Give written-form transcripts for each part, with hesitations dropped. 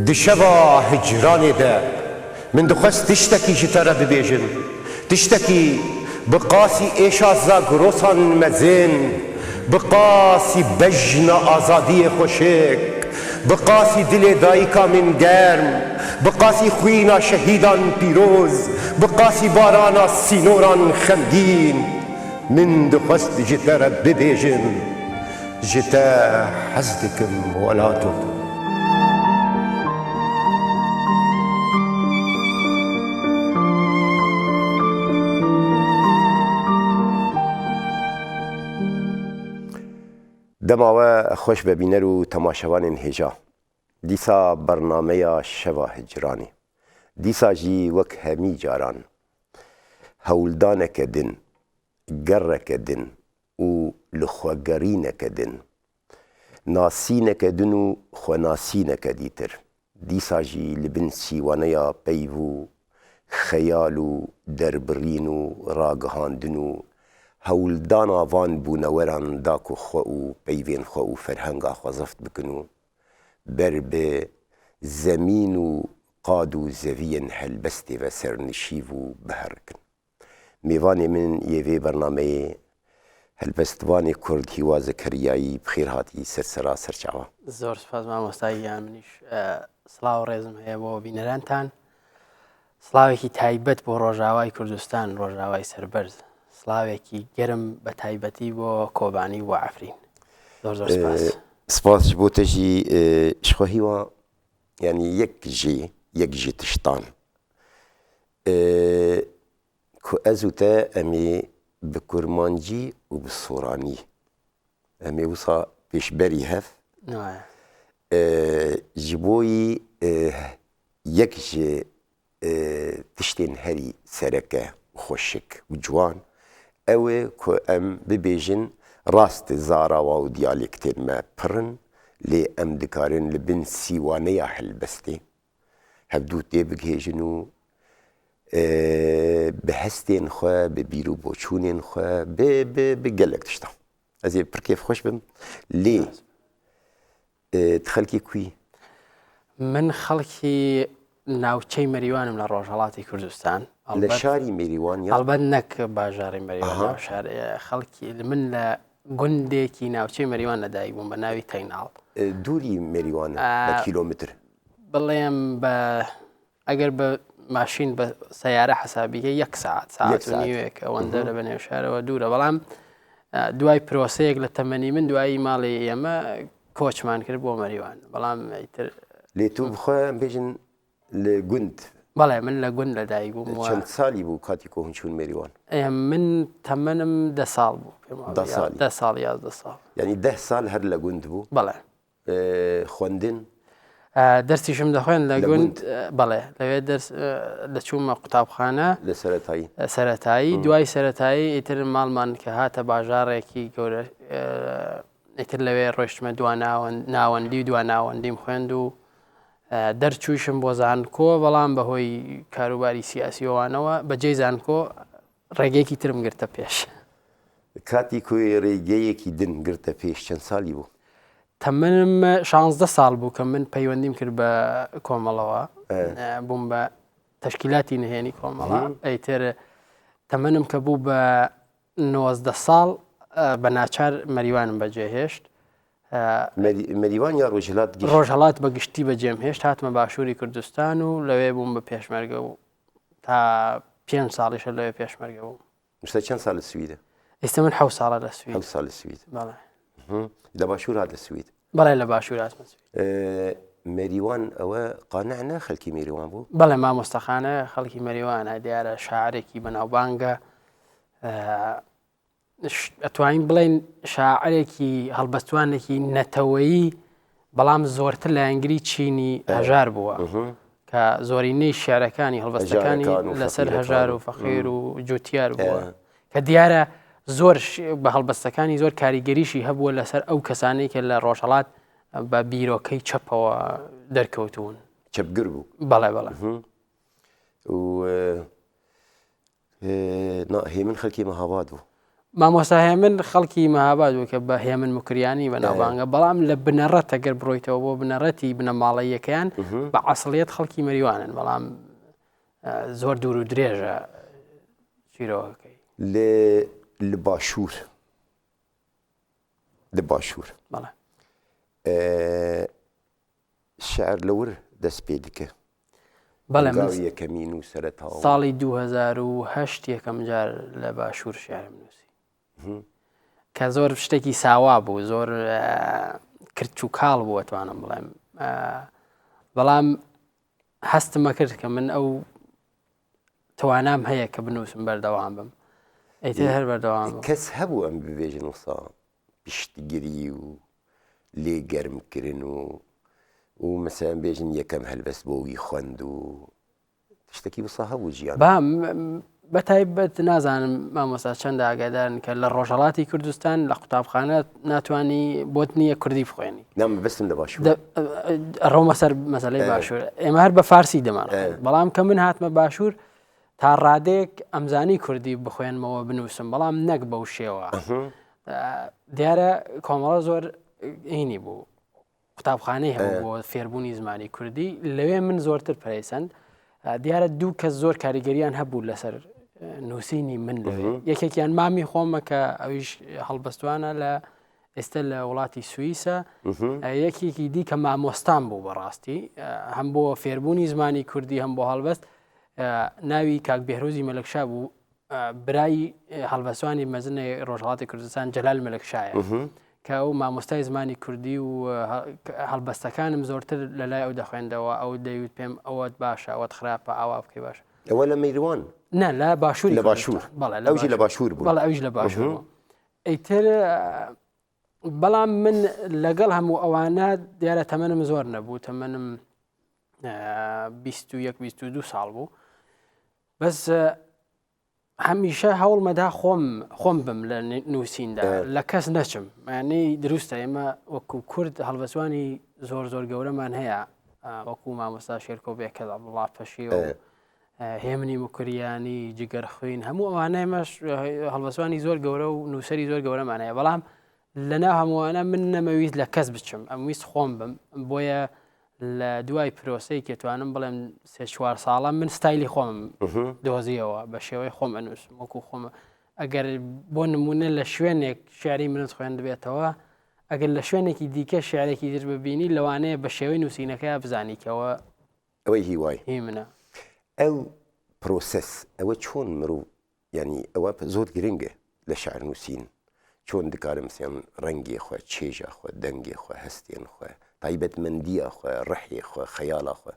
دشبا هجراني ده من دخست تشتكي جترى ببيجن تشتكي بقاسي ايشا زاغروسان مزين بقاسي بجن آزادي خوشك بقاسي دل دايكا من گرم بقاسي خوينا شهيدان بيروز بقاسي بارانا سينوران خمگين من دخست جترى ببيجن جتا حزدكم ولاتو دماوه خوش ببینر و تماشاوان هجا دیسا برنامه شوا هجرانی دیسا جی وک همی جاران هولدانک دن گرک دن و لخوگرینک دن ناسینک دن و خوناسینک دیتر دیسا جی لبن سیوانیا پیو خیال و دربرین و راگهاندن و هولدانا وان بونوران داکو خو و پیوین خو و فرهنگا خوزفت بکنو بر به زمین و قاد و زوین هلبستی و سرنشیو و بهرکن میوانی من یوی برنامه هلبستوانی کرد هیوا زکریایی بخیر هاتی سرسرا سرچاوا زۆر سپاس مامۆستاییان منیش سڵاو ڕێزم هەیە بۆ بینەرانتان سڵاوێکی تایبەت بۆ ڕۆژاوای کوردستان ڕۆژاوای سەربەرز سڵاوێکی گەرم بە تایبەتی بۆ کۆبانی و عەفرین زۆر زۆر سپاس سپاس بۆ تەژی شخۆ هیوا یعنی یەک ژی تشتان کو ئەز و تە ئەمێ bi kurmancî û bi soranî em ê wisa pêşberî hev ji boî yek ji tiştên herî sereke xweşik û ciwan ew ê ku em bibêjin rast zarawa û diyalêktên me pirin lê em dikarin li bin sîwaneya helbestê hevdû tê bigihêjin û bi hestên xwe bi bîr û boçûnên xwe bi gelek tiştan ez ê pir kêfxweş bim lê tu xelkê ku yî من خەڵکی ناوچەی مەریوانم لە ڕۆژهەڵاتی کوردستان لە شاری مێریوان هەڵبەت نەک باژاری مەریوان خەڵکی من لە گوندێکی ناوچەی مەریوان لەدایک بووم بە ناوی تەیناڵ دووری مێریوانە بە کیلۆمتر بڵێم بە ئەگەر بە ماشین بە سەیارە حەسابیکە یەک ساعت و نیوێک ئەوەندە لە بەنێو شارەوە دوورە بەڵام دوای پرۆسەیەک لە تەمەنی من دوایی ماڵی ئێمە کۆچمان کرد بۆ مەریوان بەڵام ئیتر لێ تو بخۆ بێژن لە گوند بەڵێ من لە گوند لەدایک بووم چەند ساڵی بوو کاتی کۆ هەنچوون مێریوان من تەمەنم 10 ساڵ بوو 10 ساڵ 11 ساڵ یعنی 10 ساڵ هەر لە گوند بوو بەڵێ خوێندن دەرسیشم دەخوێن لە گوند بەڵێ لەوێ دەرس دەچوومە قوتابخانە لە سەرەتایی دوای سەرەتایی ئیتر ماڵمان کە هاتە باژارێکی گەورە ئیتر لەوێ ڕۆیشتمە ناوەندی و دواناوەندیم خوێند و دەرچوویشم بۆ زانکۆ بەڵام بەهۆی کاروباری سیاسیەوانەوە بەجێی زانکۆ ڕێگەیەکی ترم گرتە پێش کاتی کوێ ڕێگەیەکی دن گرتە پێش چەند ساڵی بوو تەمەنم 16 ساڵ بوو کە من پەیوەندیم کرد بە کۆمەڵەوە بووم بە تەشکیلاتی نهێنی کۆمەڵە ئەیتر تەمەنم کە بوو بە 19 ساڵ بە ناچار مەریوانم بەجێهێشت مەریوان یا ڕۆژهەڵات بە گشتی بەجێم هێشت هاتمە باشووری کوردستان و لەوێ بووم بە پێشمەرگە و تا 5 ساڵیشە لەوێ پێشمەرگە بووم مستە چەند ساڵ لە سویدە ئێستا من 7 ساڵە لە سوید 7 ساڵ لە سوید بەڵێ لە باشوور هات لە سوید بەڵێ لە باشوور هاتمە سوید مەریوان ئەوە قانەعە خەڵکی مێریوان بوو بەڵێ مامۆستاخانە خەڵکی مەریوانە دیارە شاعرێکی بەناوبانگە ئەتوانین بڵێن شاعرێکی هەڵبەستوانێکی نەتەوەیی بەڵام زۆرتر لە ئەنگری چینی هەژار بووە کە زۆرینەی شێعرەکانی هەڵبەستەکانی لەسەر هەژار و فەقیر و جوتیار بووە کە دیارە زۆر بە هەڵبەستەکانی زۆر کاریگەریشی هەبووە لەسەر ئەو کەسانەی کە لە ڕۆژهەڵات بە بیرۆکەی چەپەوە دەرکەوتون چەپگر بوو بەڵێ بەڵێ هێمن خەڵکی مەهاباد بوو مامۆستا هێمن خەڵکی مەهاباد بوو کە بە هێمن مکریانی بە ناوبانگە بەڵام لە بنەڕەت ئەگەر بڕۆیتەوە بۆ بنەڕەتی بنەماڵەیەکەیان بە عەسڵیەت خەڵکی مەریوانن بەڵام زۆر دوور و درێژە چیرۆکەکەی لە باشوور بەڵێ شعر لەور دەست پێ دکە بەڵێ یەکەمین و سەرەتاوە ساڵی 2008 یەکەم جار لە باشوور شعرم نووسی کە زۆر شتێکی ساوا بوو زۆر کرچ و کاڵ بوو ئەتوانم بڵێم بەڵام هەستمە کرد کە من ئەو توانام هەیە کە بنووسم بەردەوام بم ئەیتر هەر بەردەوام بم کەس هەبوو ئەم ببێژن وسا پشتگیری و لێ گەرمکردن و مەسەڵەن بێژن یەکەم هەلبەست بۆەوەی خوێند و شتێکی وسا هەبوو ژیان بەتایبەت نازانم مامۆستا چەند ئاگادارن کە لە ڕۆژهەڵاتی کوردستان لە قوتابخانە ناتوانی بۆت نییە کوردی بخوێنی بەستم لە باشوور ڕۆمە سەر مەسەلەی باشوور ئێمە هەر بە فارسی دەمان بەڵام کە من هاتمە باشوور تا ڕادێک ئەمزانی کوردی بخوێنمەوە بنووسم بەڵام نەک بەو شێوە دیارە کۆمەڵە زۆر ئینی بوو قوتابخانەی هەبوو بۆ فێربوونی زمانی کوردی لەوێ من زۆرتر پەرەیسەند دیارە دوو کەس زۆر کاریگەریان هەبوو لەسەر نووسینی من لەوێ یەکێکیان مامی خۆمە کە ئەویش هەڵبەستوانە لە ئێستا لە وڵاتی سوئیسە یەکێکی دی کە مامۆستان بوو بەڕاستی هەم بۆ فێربوونی زمانی کوردی هەم بۆ هەڵبەست ناوی کاک بێهرۆزی مەلەکشا بوو برای هەڵبەستوانی مەزنی ڕۆژهەڵاتی کوردستان جەلال مەلەکشایە کە ئەو مامۆستای زمانی کوردی و هەڵبەستەکانم زۆرتر لەلای ئەو دەخوێندەوە ئەو دەیوت پێم ئەوەت باشە ئەوەت خراپە ئاوا بکەی باش ئەوە لە مەیروان نە لە باشووری لە باشوور ئەوژی لە باشوور بوو بەڵێ ئەویش لە باشوور بوو ئەیتر بەڵام من لەگەڵ هەموو ئەوانە دیارە تەمەنم زۆر نەبوو تەمەنم 21-22 ساڵ بوو بەس هەمیشە هەوڵمەدا خۆم بم لە نووسیندا لە کەس نەچم یعنی دروستە ئێمە وەکو کورد هەڵبەستوانی زۆر گەورەمان هەیە وەکو مامۆستا شێرکۆ بێکە وڵات پەشی و هێمنی مکریانی جگەرخوین هەموو ئەوانە ئێمەش هەڵبەستوانی زۆر گەورە و نووسەری زۆر گەورەمان هەیە بەڵام لەناو هەمووانە من نەمەویست لە کەس بچم ئەمویست خۆم بم بۆیە لە دوای پرۆسەی کێتوانم بڵێم 3-4 ساڵە من ستایلی خۆم دۆزیەوە بە شێوەی خۆم ئەنووسم وەکو خۆم ئەگەر بۆ نمونە لە شوێنێک شعری منت خوێند بێتەوە ئەگەر لە شوێنێکی دیکە شعرێکی تر ببینی لەوانەیە بە شێوەی نووسینەکە بزانیکەوە ئەوەی هیوای هی منە ئەو پرۆسەس ئەوە چۆن مرۆڤ ینی ئەوە زۆر گرنگە لە شعر نووسین چۆن دکارم سێم ڕەنگی خۆ چێژە خۆ دەنگی خۆ هەستێن خۆ تایبەتمەندیە خۆ ڕەحی خۆ خەیاڵە خۆ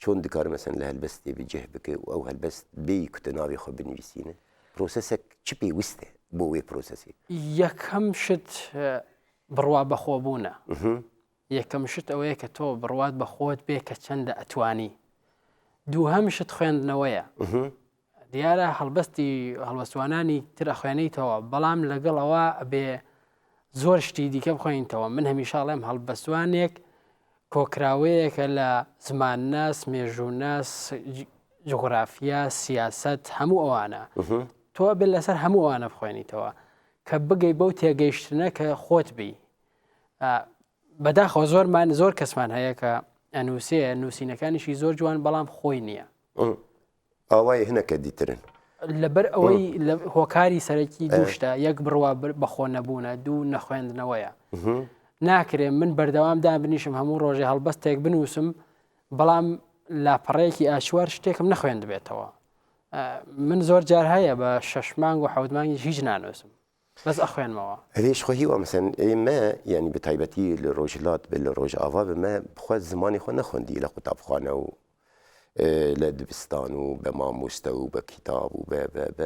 چۆن دکارم مەسەن لە هەلبەستێ بجێ بکە و ئەو هەلبەست بێ کوتە ناوی خۆ بنویسینە پرۆسەسێک چ پێویستە بۆ وێ پرۆسەسی یەکەم شت بڕوا بەخۆبوونە یەکەم شت ئەوەیە کە تۆ بڕوات بە خۆت بێ کە چەندە ئەتوانی دووهەم شت خوێندنەوەیە دیارە هەڵبەستوانانی تر ئەخوێنیتەوە بەڵام لەگەڵەوە بێ زۆر شتی دیکە بخۆینەوە من هەمیشاڵێم هەڵبەستوانێک کۆکراوەیەکە لە زمانناس مێژووناس جغرافیا سیاست هەموو ئەوانە تۆ بێت لەسەر هەموو ئەوانە بخوێنیتەوە کە بگەی بەو تێگەیشتنە کە خۆت بی بەداخەوە زۆر کەسمان هەیە کە ئەنووسێ نووسینەکانیشی زۆر جوان بەڵام خۆی نییە ئاوای هەنەکە دیترن لەبەر ئەوەی لە هۆکاری سەرەکی دووشتە یەک بڕوا بەخۆ نەبوونە دوو نەخوێندنەوەیە ناکرێت من بەردەوام دابنیشم هەموو ڕۆژێ هەڵبەستێک بنووسم بەڵام لاپەڕەیەکی ئاشوار شتێکم نەخوێند بێتەوە من زۆر جار هەیە بە 6 مانگ و 7 مانگی هیچ نانووسم بەس ئەخوێنمەوە هەرێش خۆهی وە مەسەن ئێمە ینی بە تایبەتی لە ڕۆژهڵات بێت لە ڕۆژ ئاوا بمە بخوات زمانی خۆ نەخوێندی لە قوتابخانە و لە دبستان و بە مامۆستە و بە کتاب و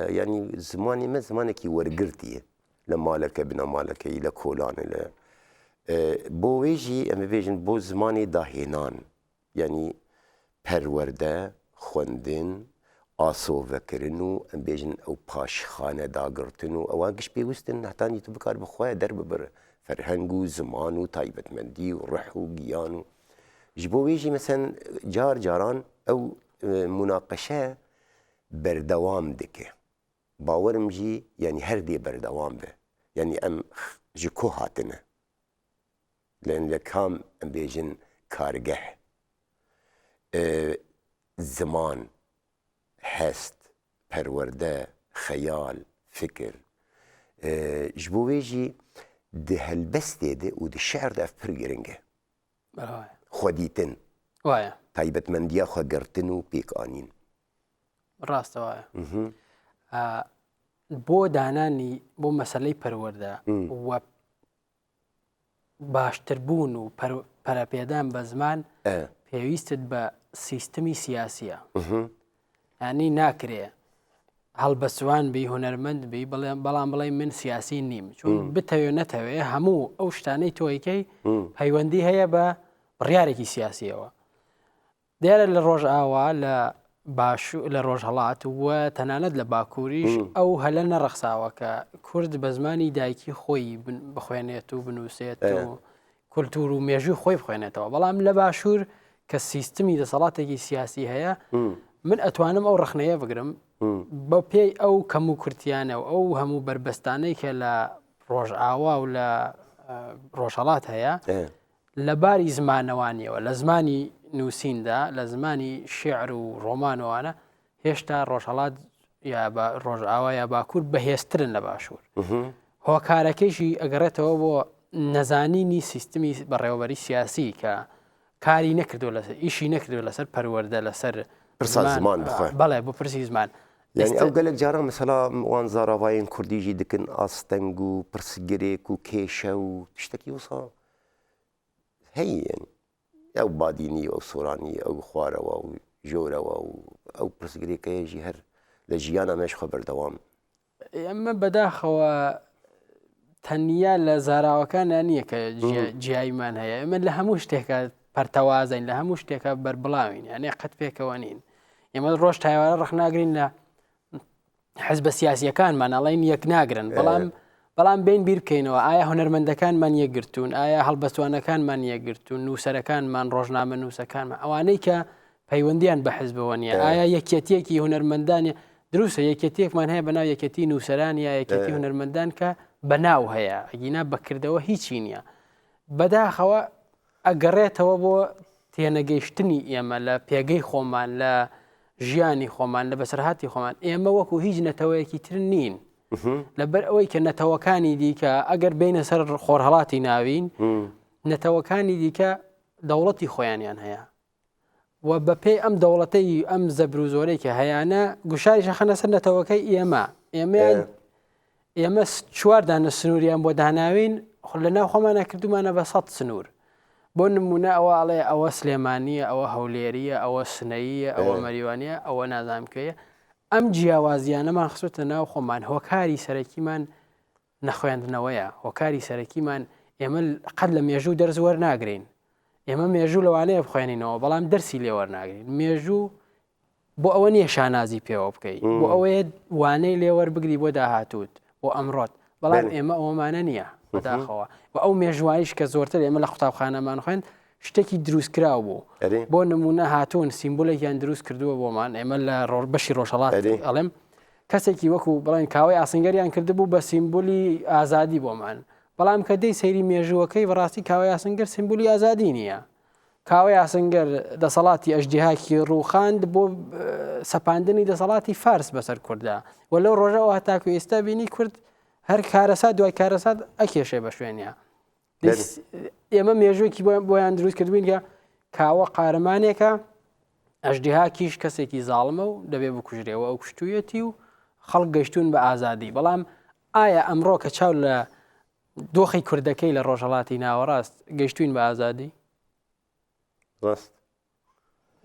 ینی زمانی مە زمانێکی وەرگرتیە لە مالەکە بنەمالەکەی لە کۆلانە لە بۆ وێژی ئەمە بێژن بۆ زمانی داهێنان ینی پەروەردە خوێندن ئاسۆڤەکردن و ئەم بێژن ئەو پاشخانە داگرتن و ئەوان گشت پێویستن هەتانی تو بکار بخوایە دەرببرە فەرهەنگ و زمان و تایبەتمەندی و ڕەح و گیان و ji bo wê jî mesen caran ew mûnaqeşe berdewam dike باورم جی یعنی هەر دێ بەردەوام بێ یعنی ئەم ji کۆ هاتنە لە کام ئەم بێژن کارگەه زمان هەست پەروەردە خەیال فکر ji bo wê jî di helbestê de û di şeir de ev pir giring e xwedîtin taybetmendiya xwegirtin û pêkanîn ڕاستە وایە بۆ دانانی بۆ مەسەلەی پەروەردە وە باشتربوون و پەرەپێدان بە زمان پێویستت بە سیستمی سیاسیە ینی ناکرێ هەڵبەسوان بی هونەرمەند بی بەڵام بڵێ من سیاسی نیم چون بتەوێ نەتەوێ هەموو ئەو شتانەی تۆیکەی پەیوەندی هەیە بە بڕیارێکی سیاسیەوە دیارە لە ڕۆژ ئاوا لە ڕۆژهەڵات وە تەنانەت لە باکووریش ئەو هەلە نەڕەخساوە کە کورد بە زمانی دایکی خۆی بخوێنێت و بنووسێت و کولتور و مێژوی خۆی بخوێنێتەوە بەڵام لە باشوور کە سیستمی دەسەڵاتێکی سیاسی هەیە من ئەتوانم ئەو ڕخنەیە بگرم بە پێی ئەو کەم و کورتیانە و ئەو هەموو بربەستانەی کە لە ڕۆژئاوا و لە ڕۆژهەڵات هەیە لە باری زمانەوانیەوە لە زمانی نووسیندا لە زمانی شێعر و ڕۆمانەوانە هێشتا ڕۆژهەڵات یا ڕۆژئاوا یا باکوور بەهێزترن لە باشوور هۆکارەکەیشی ئەگەڕێتەوە بۆ نەزانینی سیستمی بەڕێوەبەری سیاسی کە کاری نەکردو لەسەر ئیشی نەکردو لەسەر پەروەردە لەسەر زمان بەڵێ بۆ پرسی زمان یعنی ئەو گەلێک جاران مەسەلا وان زاراڤایên کوردیژی dikin ئاستەنگ و پرسگرێک و کێشە و شتێکی وسا هەیەن ئەو بادینی ئەو سۆرانی ئەو خوارەوە و ژۆرەوە و ئەو پرسگرێکەیەژی هەر لە ژیانە مێش خە بەردەوام ئەمە بەداخەوە تەنیا لە زاراوەکانە نییە کە جیایمان هەیە ئەمە لە هەموو شتێکە پەرتەوازین لە هەموو شتێکە بەربڵاوین یانێ قەت پێکەوە نین ئێمە ڕۆژ تایوارە ڕخناگرین لە حزبە سیاسیەکانمان ئەڵێن یەک ناگرن بەڵام بین بیر بکەینەوە ئایا هونەرمەندەکانمان یەکگرتوون ئایا هەڵبەستوانەکانمان یەکگرتوون نووسەرەکانمان ڕۆژنامە نووسەکانمان ئەوانەی کە پەیوەندیان بە حزبەوە نیە ئایا یەکێتیەکی هونەرمەندانی دروستە یەکێتیەکمان هەیە بەناو یەکێتی نووسەران یا یەکێتی هونەرمەندان کە بەناو هەیە ئەگینا بەکردەوە هیچی نییە بەداخەوە ئەگەڕێتەوە بۆ تێنەگەیشتنی ئێمە لە پێگەی خۆمان لە ژیانی خۆمان لە بەسەرهاتی خۆمان ئێمە وەکو هیچ نەتەوەیەکی تر نین لەبەر ئەوەی کە نەتەوەکانی دیکە ئەگەر بینە سەر خۆرهەڵاتی ناوین نەتەوەکانی دیکە دەوڵەتی خۆیانیان هەیە و بەپێی ئەم دەوڵەتەی ئەم زەبر و زۆرەی کە هەیەە گوشاری شەخەنە سەر نەتەوەکەی ئێمە چواردانە سنووریان بۆ داناوین لەناو خۆمانە کردومانە بە 100 سنوور بۆ نمونە ئەوە ئەڵێ ئەوە سلێمانیە ئەوە هەولێریە ئەوە سنەیە ئەوە مەریوانیە ئەوە نازانکەیە ئەم جیاوازیانەمان خسوتە ناو خۆمان هۆکاری سەرەکیمان نەخوێندنەوەیە هۆکاری سەرەکیمان ئێمە قەت لە مێژوو دەرز وەرناگرین ئێمە مێژوو لەوانەیە بخوێنینەوە بەڵام دەرسی لێ وەرناگرین مێژوو بۆ ئەوە نییە شانازی پێوە بکەیت بۆ ئەوەیە وانەی لێوەربگری بۆ داهاتوت بۆ ئەمڕۆت بەڵام ئێمە ئەوەمانە نییە بەداخەوە و ئەو مێژوانیش کە زۆرتر ئێمە لە قوتابخانەمان خوێن شتێکی دروستکراو بوو بۆ نمونە هاتوون سیمبولێکیان دروست کردووە بۆمان ئێمە لە بەشی ڕۆژهەڵات ئەڵێم کەسێکی وەکو بڵێن کاوەی ئاسنگەریان کردبوو بە سیمبولی ئازادی بۆمان بەڵام کە دەی سەیری مێژووەکەی بەڕاستی کاوەی ئاسنگەر سیمبولی ئازادی نییە کاوەی ئاسنگەر دەسەڵاتی ئەژدیهاکی ڕووخاند بۆ سەپاندنی دەسەڵاتی فارس بەسەر کووردا و لەو ڕۆژەوە هەتاکو ئێستا بینی کورد هەر کارەسات دوای کارەسات ئەکێشێ بە شوێنە ئێمە مێژوویکی بۆیان دروست کردبووین کە کاوە قارەمانێکە ئەژدیهاکیش کەسێکی زاڵمە و دەبێ بکوژرێەوە ئەو کوشتویەتی و خەڵک گەشتون بە ئازادی بەڵام ئایا ئەمڕۆ کە چاو لە دۆخی کوردەکەی لە ڕۆژهەڵاتی ناوەڕاست گەشتوین بە ئازادی ڕاست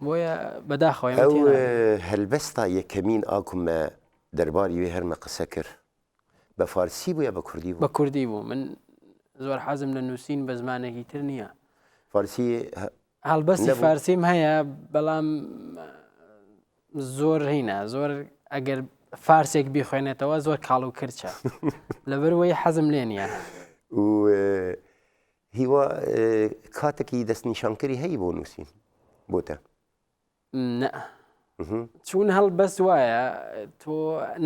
بۆیە بەداخەوە ئەو هەلبەستا یەکەمین ئاکومە دەرباری وێ هەرمە قسە کرد بە فارسی بوو یا بە کوردی بوو؟ بە کوردی بوو من زۆر حەزم لە نووسین بە زمانێکی تر نییە فارسی هەڵبەستی فارسیم هەیە بەڵام زۆر هینە زۆر ئەگەر فارسێک بیخوێنێتەوە زۆر کاڵ و کرچە لەبەرەوەی حەزم لێ نییە هیوا کاتێکی دەستنیشانکەری هەیە بۆ نووسین بۆتە چون هەڵبەست وایە تۆ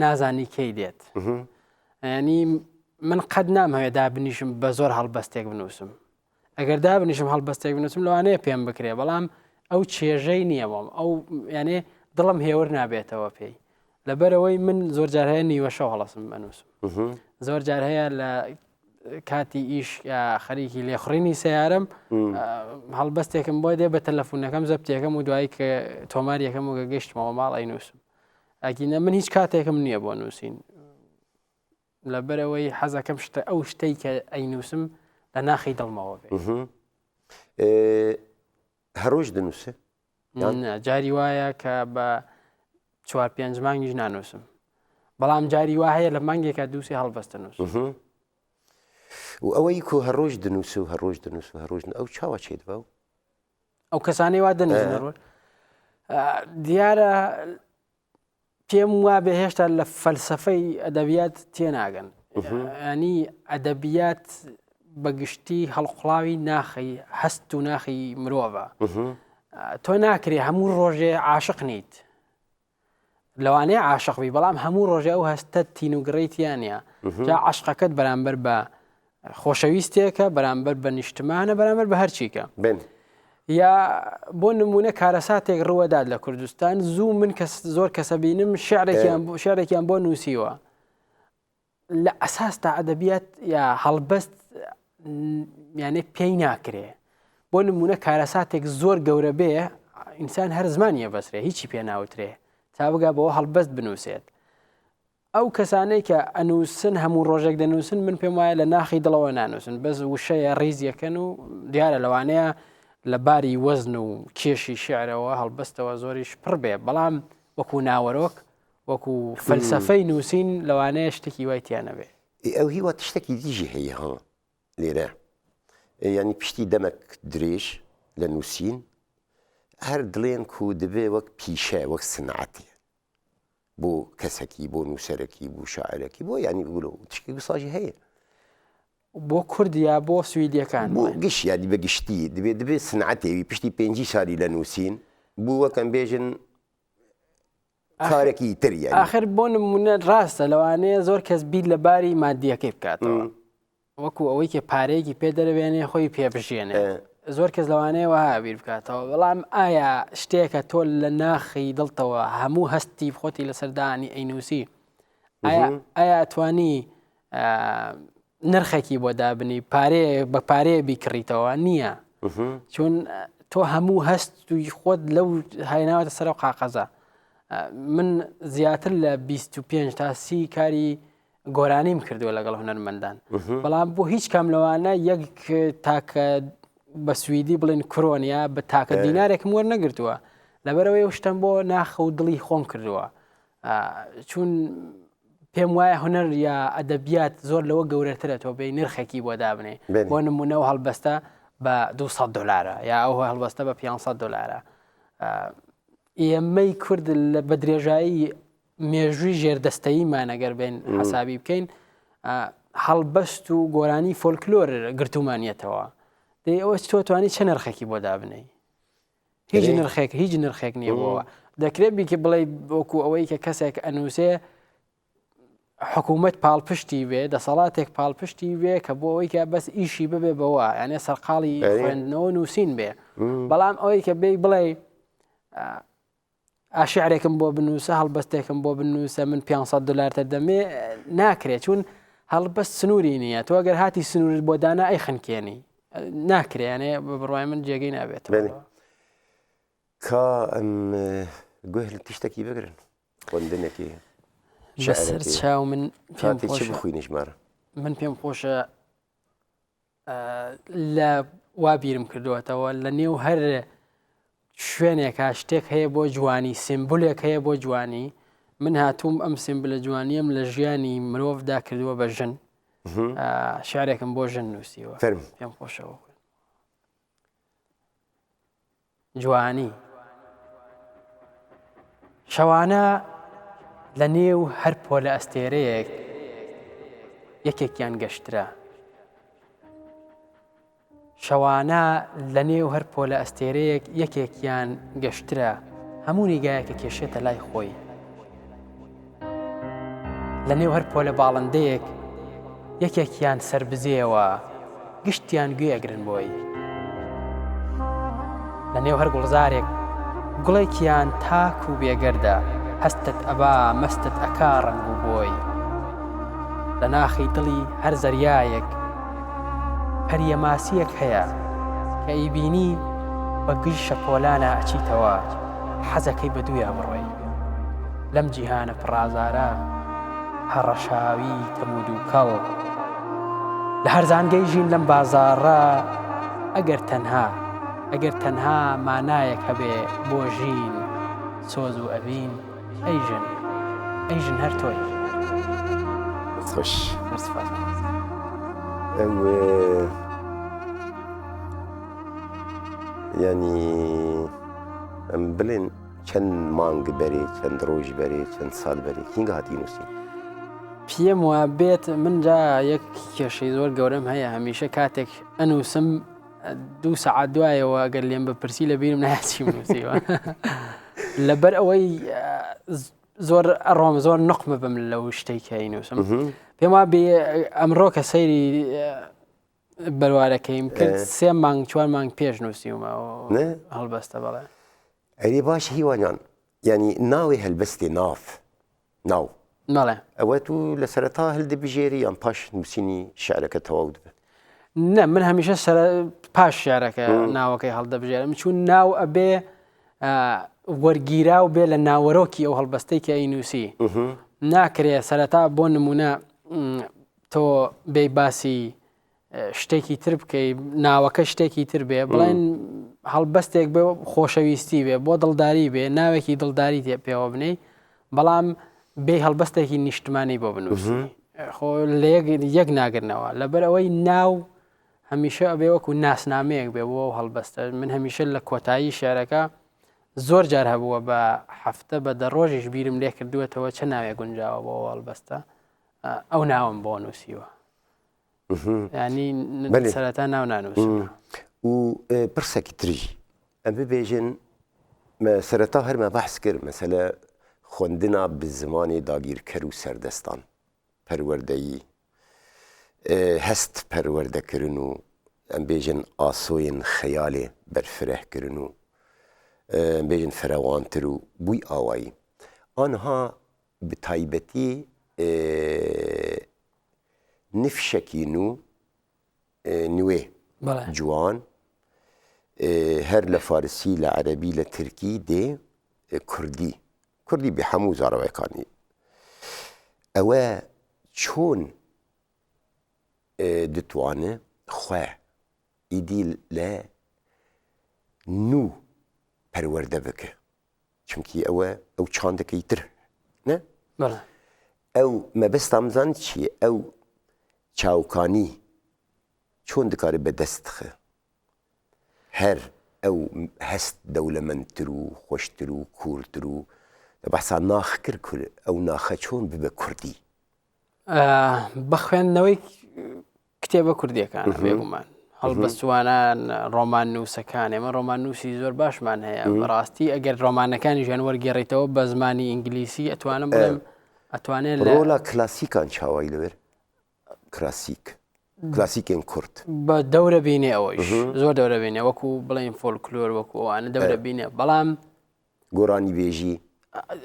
نازانی کەی دێت ینی من قەت نامەوێت دابنیشم بە زۆر هەڵبەستێک بنووسم ئەگەر دابنیشم هەڵبەستێک بنووسم لەوانەیە پێم بکرێ بەڵام ئەو چێژەی نییە بۆم ئەو یانێ دڵم هێور نابێتەوە پێی لەبەرەوەی من زۆر جار هەیە نیوە شەو هەڵەسم بنووسم زۆر جار هەیە لە کاتی ئیش یا خەریکی لێخڕینی سیارم هەڵبەستێکم بۆ دێ بە تەلەفۆنەکەم زەبتێکەکەم و دوایی کە تۆماریەکەم و گەگەشتمەوە ماڵ ئەینووسم ئەگینە من هیچ کاتێکم نییە بۆ نووسین لەبەرەوەی حەزەکەم ئەو شتەی کە ئەینووسم لە ناخی دڵمەوە بێ هەڕۆژ دەنووسێ جاری وایە کە بە 4-5 مانگیش نانووسم بەڵام جاری وا هەیە لە مانگێکە دووسی هەڵبەستە نووسم و ئەوەی کۆ هەڕۆژ دەنووس و هەڕۆژ دەنووس و هەڕۆژ ئەو چاوە چێت بە ئەو کەسانەی وا دەنووسن دیارە پێم وابێ هێشتا لە فەلسەفەی ئەدەبیات تێناگەن ینی ئەدەبیات بەگشتی هەڵقڵاوی ناخی هەست و ناخی مرۆڤە تۆ ناکرێ هەموو ڕۆژێ عاشق نیت لەوانەیە عاشقبی بەڵام هەموو ڕۆژێ ئەو هەستە تین و گڕیتیانە جا عاشقەکەت بەرامبەر بە خۆشەویستێکە بەرامبەر بە نیشتمانە بەرامبەر بە هەرچیکە یا بۆ نمونە کارەساتێک ڕوەداد لە کوردستان زوو من زۆر کەسە بینم شعرێکیان بۆ نووسیوە لە ئەساس تا ئەدەبیات یا هەڵبەست یانێ پێی ناکرێ بۆ نمونە کارەساتێک زۆر گەورە بێ ئینسان هەر زمانیە بەسرێ هیچی پێ ناوترێ تا بگا بەوە هەڵبەست بنووسێت ئەو کەسانەی کە ئەنووسن هەموو ڕۆژێک دەنووسن من پێم وایە لە ناخی دڵەوە نانووسن بەس وشەیە ڕیزیەکەن و دیارە لەوانەیە لە باری وەزن و کێشی شعرەوە هەڵبەستەوە زۆریش پڕ بێ بەڵام وەکو ناوەرۆک وەکو فەلسەفەی نووسین لەوانەیە شتێکی وای تیانەبێ ئەو هیوا تشتێکی دیژی هەیە ها لێرە ینی پشتی دەمەک درێژ لە نووسین هەر دڵێن و دەبێ وەک پیشە وەک سنعەتی بۆ کەسێکی بۆ نووسەرەکی بۆ شاعرەکی بۆ ینی بگولە تشکی گوساژی هەیە بۆ کوردیا بۆ سویدیەکان بۆ گشت یادی بەگشتی دەبێت سنعەتێوی پشتی 5 ساڵی لە نووسین بوو وەکەم بێژن کارێکی تریە ئاخر بۆ نمونە ڕاستە لەوانەیە زۆر کەس بیر لە باری مادیەکەی بکاتەوە وەکو ئەوەی کە پارەیەکی پێ دەرەبێنێ خۆی پێبژێنێ زۆر کەس لەوانەیە وها بیر بکاتەوە بەڵام ئایا شتێکە تۆ لە ناخی دڵتەوە هەموو هەستی خۆتی لەسەردانی ئەینووسی ئایا ئەتوانی نرخێکی بۆ دابنی بە پارەیە بیکڕیتەوە نییە چون تۆ هەموو هەست و خۆت لەو هایناوەتە سەر و قاقەزە من زیاتر لە 25 تا 30 کاری گۆرانیم کردووە لەگەڵ هونەرمەندان بەڵام بۆ هیچ کام لەوانە یەک تاکە بە سویدی بڵێن کرۆنیا بە تاکە دینارێکم وەرنەگرتووە لەبەرەوەی و شتم بۆ ناخە و دڵی خۆم کردووە چون پێم وایە هونەر یا ئەدەبیات زۆر لەوە گەورەترە تۆ بێ نرخێکی بۆ دابنێ بۆ نمونە و هەڵبەستە بە $200 یا ئەو هەڵبەستە بە $500 ئێمەی کورد بە درێژایی مێژووی ژێردەستەییمانەگەر بێن حسابی بکەین هەڵبەست و گۆرانی فۆلکلۆر گرتومانیەتەوە دەی ئەوە تۆ توانی چه نرخێکی بۆ دابنەی هیچ نرخێک نییە بۆەوە دەکرێت بیکە بڵێ وەکو ئەوەی کە کەسێک ئەنووسێ حکوومەت پاڵپشتی بێ دەسەڵاتێک پاڵپشتی بێ کە بۆ ئەوەی کە بەس ئیشی ببێ بەوە یانێ سەرقاڵی خوێندنەوە نووسین بێ بەڵام ئەوەی کە بێ بڵێ ئاشعرێکم بۆ بنووسە هەڵبەستێکم بۆ بنووسە من $500 دەمێ ناکرێت چون هەڵبەست سنووری نییە تۆ ئەگەر هاتی سنوورت بۆ دانا ئەی خنکێنی ناکرێنێ بە بڕوای من جێگەی نابێتەوە کا ئەم گوێ لە تشتێکی بگرن خوێندنێکی بەسەر چاو من بخوێنی ژمارە من پێم خۆشە لە وا بیرم کردوێتەوە لە نێو هەر شوێنێکە شتێک هەیە بۆ جوانی سیمبولێک هەیە بۆ جوانی من هاتووم ئەم سیمبلە جوانیم لە ژیانی مرۆڤدا کردووە بە ژن شعرێکم بۆ ژن نووسیوە پێم خۆشەوە جوانی شەوانە لە نێو هەر پۆلە ئەستێرەیەک یەکێکیان گەشترا شەوانە لە نێو هەر پۆلە ئەستێرەیەک یەکێکیان گەشترا هەموو نیگایەکە کێشێتە لای خۆی لە نێو هەر پۆلە باڵندەیەک یەکێکیان سەر بزێەوە گشتیان گوێگرن بۆی لە نێو هەر گوڵزارێک گوڵێکیان تاک و بێگەردە هەستت ئەبا مەستت ئەکا ڕەنگ و بۆی لە ناخی دڵی هەر زەریایەک پەریە ماسیەک هەیە کە ئیبینی بە گژ شەپۆلانە ئەچیتەوە حەزەکەی بە دوویا بڕۆی لەم جیهانە پڕازارە هەڕەشاوی تەمود و کەڵ لە هەرزانگەی ژین لەم بازاڕە ئەگەر تەنها مانایەک هەبێ بۆ ژین سۆز و ئەڤین ئەیژن هەر تۆی خۆش ینی ئەم بڵێن چەند مانگ بەرێ چەند ڕۆژ بەرێ چەند ساڵ بەرێ کینگە هاتی نووسی پێم وە بێت منجا یەک کێشەی زۆر گەورەم هەیە هەمیشە کاتێک ئەنووسم 2 سەعات دوایەوە ئەگەر لێم بەپرسی لە بیرم ناچی نووسیوە لەبەر ئەوەی زۆر ئەڕۆم زۆر نقمە بم لەو شتێکی نووسم پێم وا بێ ئەمڕۆ کە سەیری بەروارەکەیم کرد 3 مانگ 4 مانگ پێش نووسیومەوە هەڵبەستە بەڵێ ئەری باش هیوانیان ینی ناوی هەلبەستی ناو بەڵێ ئەوە تو لە سەرەتا هەلدەبژێری یان پاش نووسینی شعرەکە تەواو دەبێت نە من هەمیشە پاش شارەکە ناوەکەی هەڵدەبژێرم چون ناو ئەبێ وەرگیرا و بێ لە ناوەرۆکی ئەو هەڵبەستەی کە ئەینووسی ناکرێت سەرەتا بۆ نمونە تۆ بێ باسی شتێکی تر بکەی ناوەکە شتێکی تر بێ بڵێن هەڵبەستێک بێ خۆشەویستی بێ بۆ دڵداری بێ ناوێکی دڵداری پێوە بنەی بەڵام بێ هەڵبەستێکی نیشتمانی بۆ بنووسی خۆ لە یەک ناگرنەوە لەبەر ئەوەی ناو هەمیشە ئەبێ وەکو ناسنامەیەک بێ بۆ هەڵبەستە من هەمیشە لە کۆتایی شارەکە زۆر جار هەبووە بە هەفتە بە دەڕۆژیش بیرم لێ کردوێتەوە چه ناوێک گونجاوە بۆ هەڵبەستە ئەو ناوم بۆ نووسیوە ینی سەرەتا ناو نانووسم و پرسێکی تریژی ئەم ببێژن سەرەتا هەرمە بەحس کرد مەسەلە خوێندنا bi zimanê dagîrker û serdestan perwerdeyî hest perwerdekirin û em bêjin asoyên xeyalê berfirehkirin û em bêjin ferewantir û bûy awayî anha bi taybetî nifşekî nû nûwê ciwan her li Farsî li Erebî li Tirkî dê Kurdî bi hemû zarovekanî ew çûn ditwane xwe îdî le nû perwerde bike çunkî ew çandekî tir ne ew mebesta min zanî çi ye ew çawkanî çûn dikarî bi dest dixe her ew hest dewlemendtir û xweştir û kûrtir û بەسا ناخکر کورد ئەو ناخە چۆن ببە کوردی بە خوێندنەوەی کتێبە کوردیەکانە بێگومان هەڵبەستوانان ڕۆمان نووسەکان ئێمە ڕۆمان نووسی زۆر باشمان هەیە بەڕاستی ئەگەر ڕۆمانەکانی ژیان وەرگێڕیتەوە بە زمانی ئینگلیسی ئەتوانم بڵێم ئەتوانێت ڕۆڵە کلاسیکان چاوای لەوێر کلاسیکێن کورد بە دەورە بینێ ئەوەیش زۆر دەورە بینێ وەکو بڵێن فۆلکلۆر وەکو ئەوانە دەورە بینێ بەڵام گۆرانی بێژی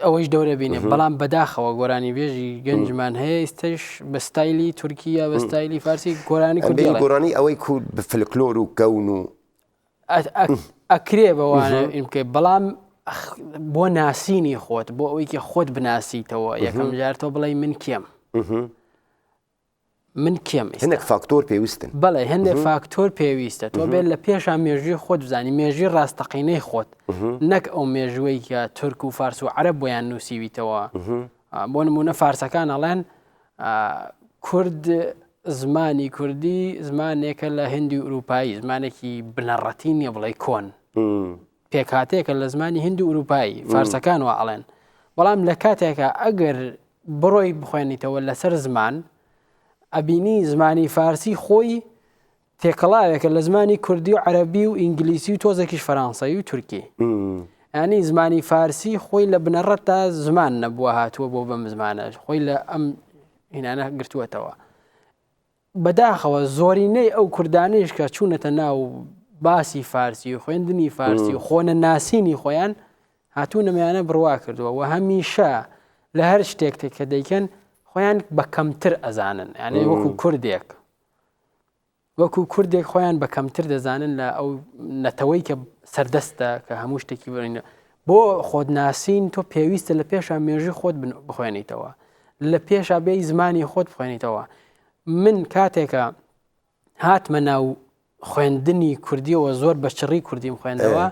ئەوەش دەورە بینێ بەڵام بەداخەوە گۆرانی بێژی گەنجمان هەیە ئێستش بە ستایلی تورکیا بە ستایلی فارسی گۆرانی کوردی گۆرانی ئەوەی کورد بە فلکلۆر و گەون و ئەکرێ بەوانە بکە بەڵام بۆ ناسینی خۆت بۆ ئەوەی کە خۆت بناسیتەوە یەکەم جار تۆ بڵێ من کێم هەندێک فاکتۆر پێویستن بەڵێ هەندێک فاکتۆر پێویستە تۆ بێت لە پێشان مێژووی خۆت بزانی مێژوی ڕاستەقینەی خۆت نەک ئەو مێژوەی کە تورک و فارس و عەرەب بۆیان نووسیویتەوە بۆ نمونە فارسەکان ئەڵێن کورد زمانی کوردی زمانێکە لە هندی ئوروپایی زمانێکی بنەڕەتی نییە بڵێ کۆن پێکهاتەیەکە لە زمانی هند و ئوروپایی فارسەکان وە ئەڵێن بەڵام لە کاتێکە ئەگەر بڕۆی بخوێنیتەوە لەسەر زمان ئەبینی زمانی فارسی خۆی تێکەڵاوێکە لە زمانی کوردی و عەرەبی و ئینگلیسی و تۆزێکیش فەرانسەوی و تورکی ینی زمانی فارسی خۆی لە بنەڕەت تا زمان نەبووە هاتووە بۆ بەم زمانە خۆی لە ئەم هینانە گرتووەتەوە بەداخەوە زۆرینەی ئەو کوردانیش کە چوونەتە ناو باسی فارسی و خوێندنی فارسی و خۆنە ناسینی خۆیان هاتوو نەمایانە بڕوا کردووە و هەمیشە لە هەر شتێک کە دەیکەن خۆیان بە کەمتر ئەزانن یعنی وەکو کوردێک خۆیان بە کەمتر دەزانن لە ئەو نەتەوەی کە سەردەستە کە هەموو شتێکی بڕینە بۆ خۆت ناسین تۆ پێویستە لە پێشە مێژوی خۆت بخوێنیتەوە لە پێشە بێی زمانی خۆت بخوێنیتەوە من کاتێکە هاتمە ناو خوێندنی کوردیەوە زۆر بە چڕی کوردیم خوێندەوە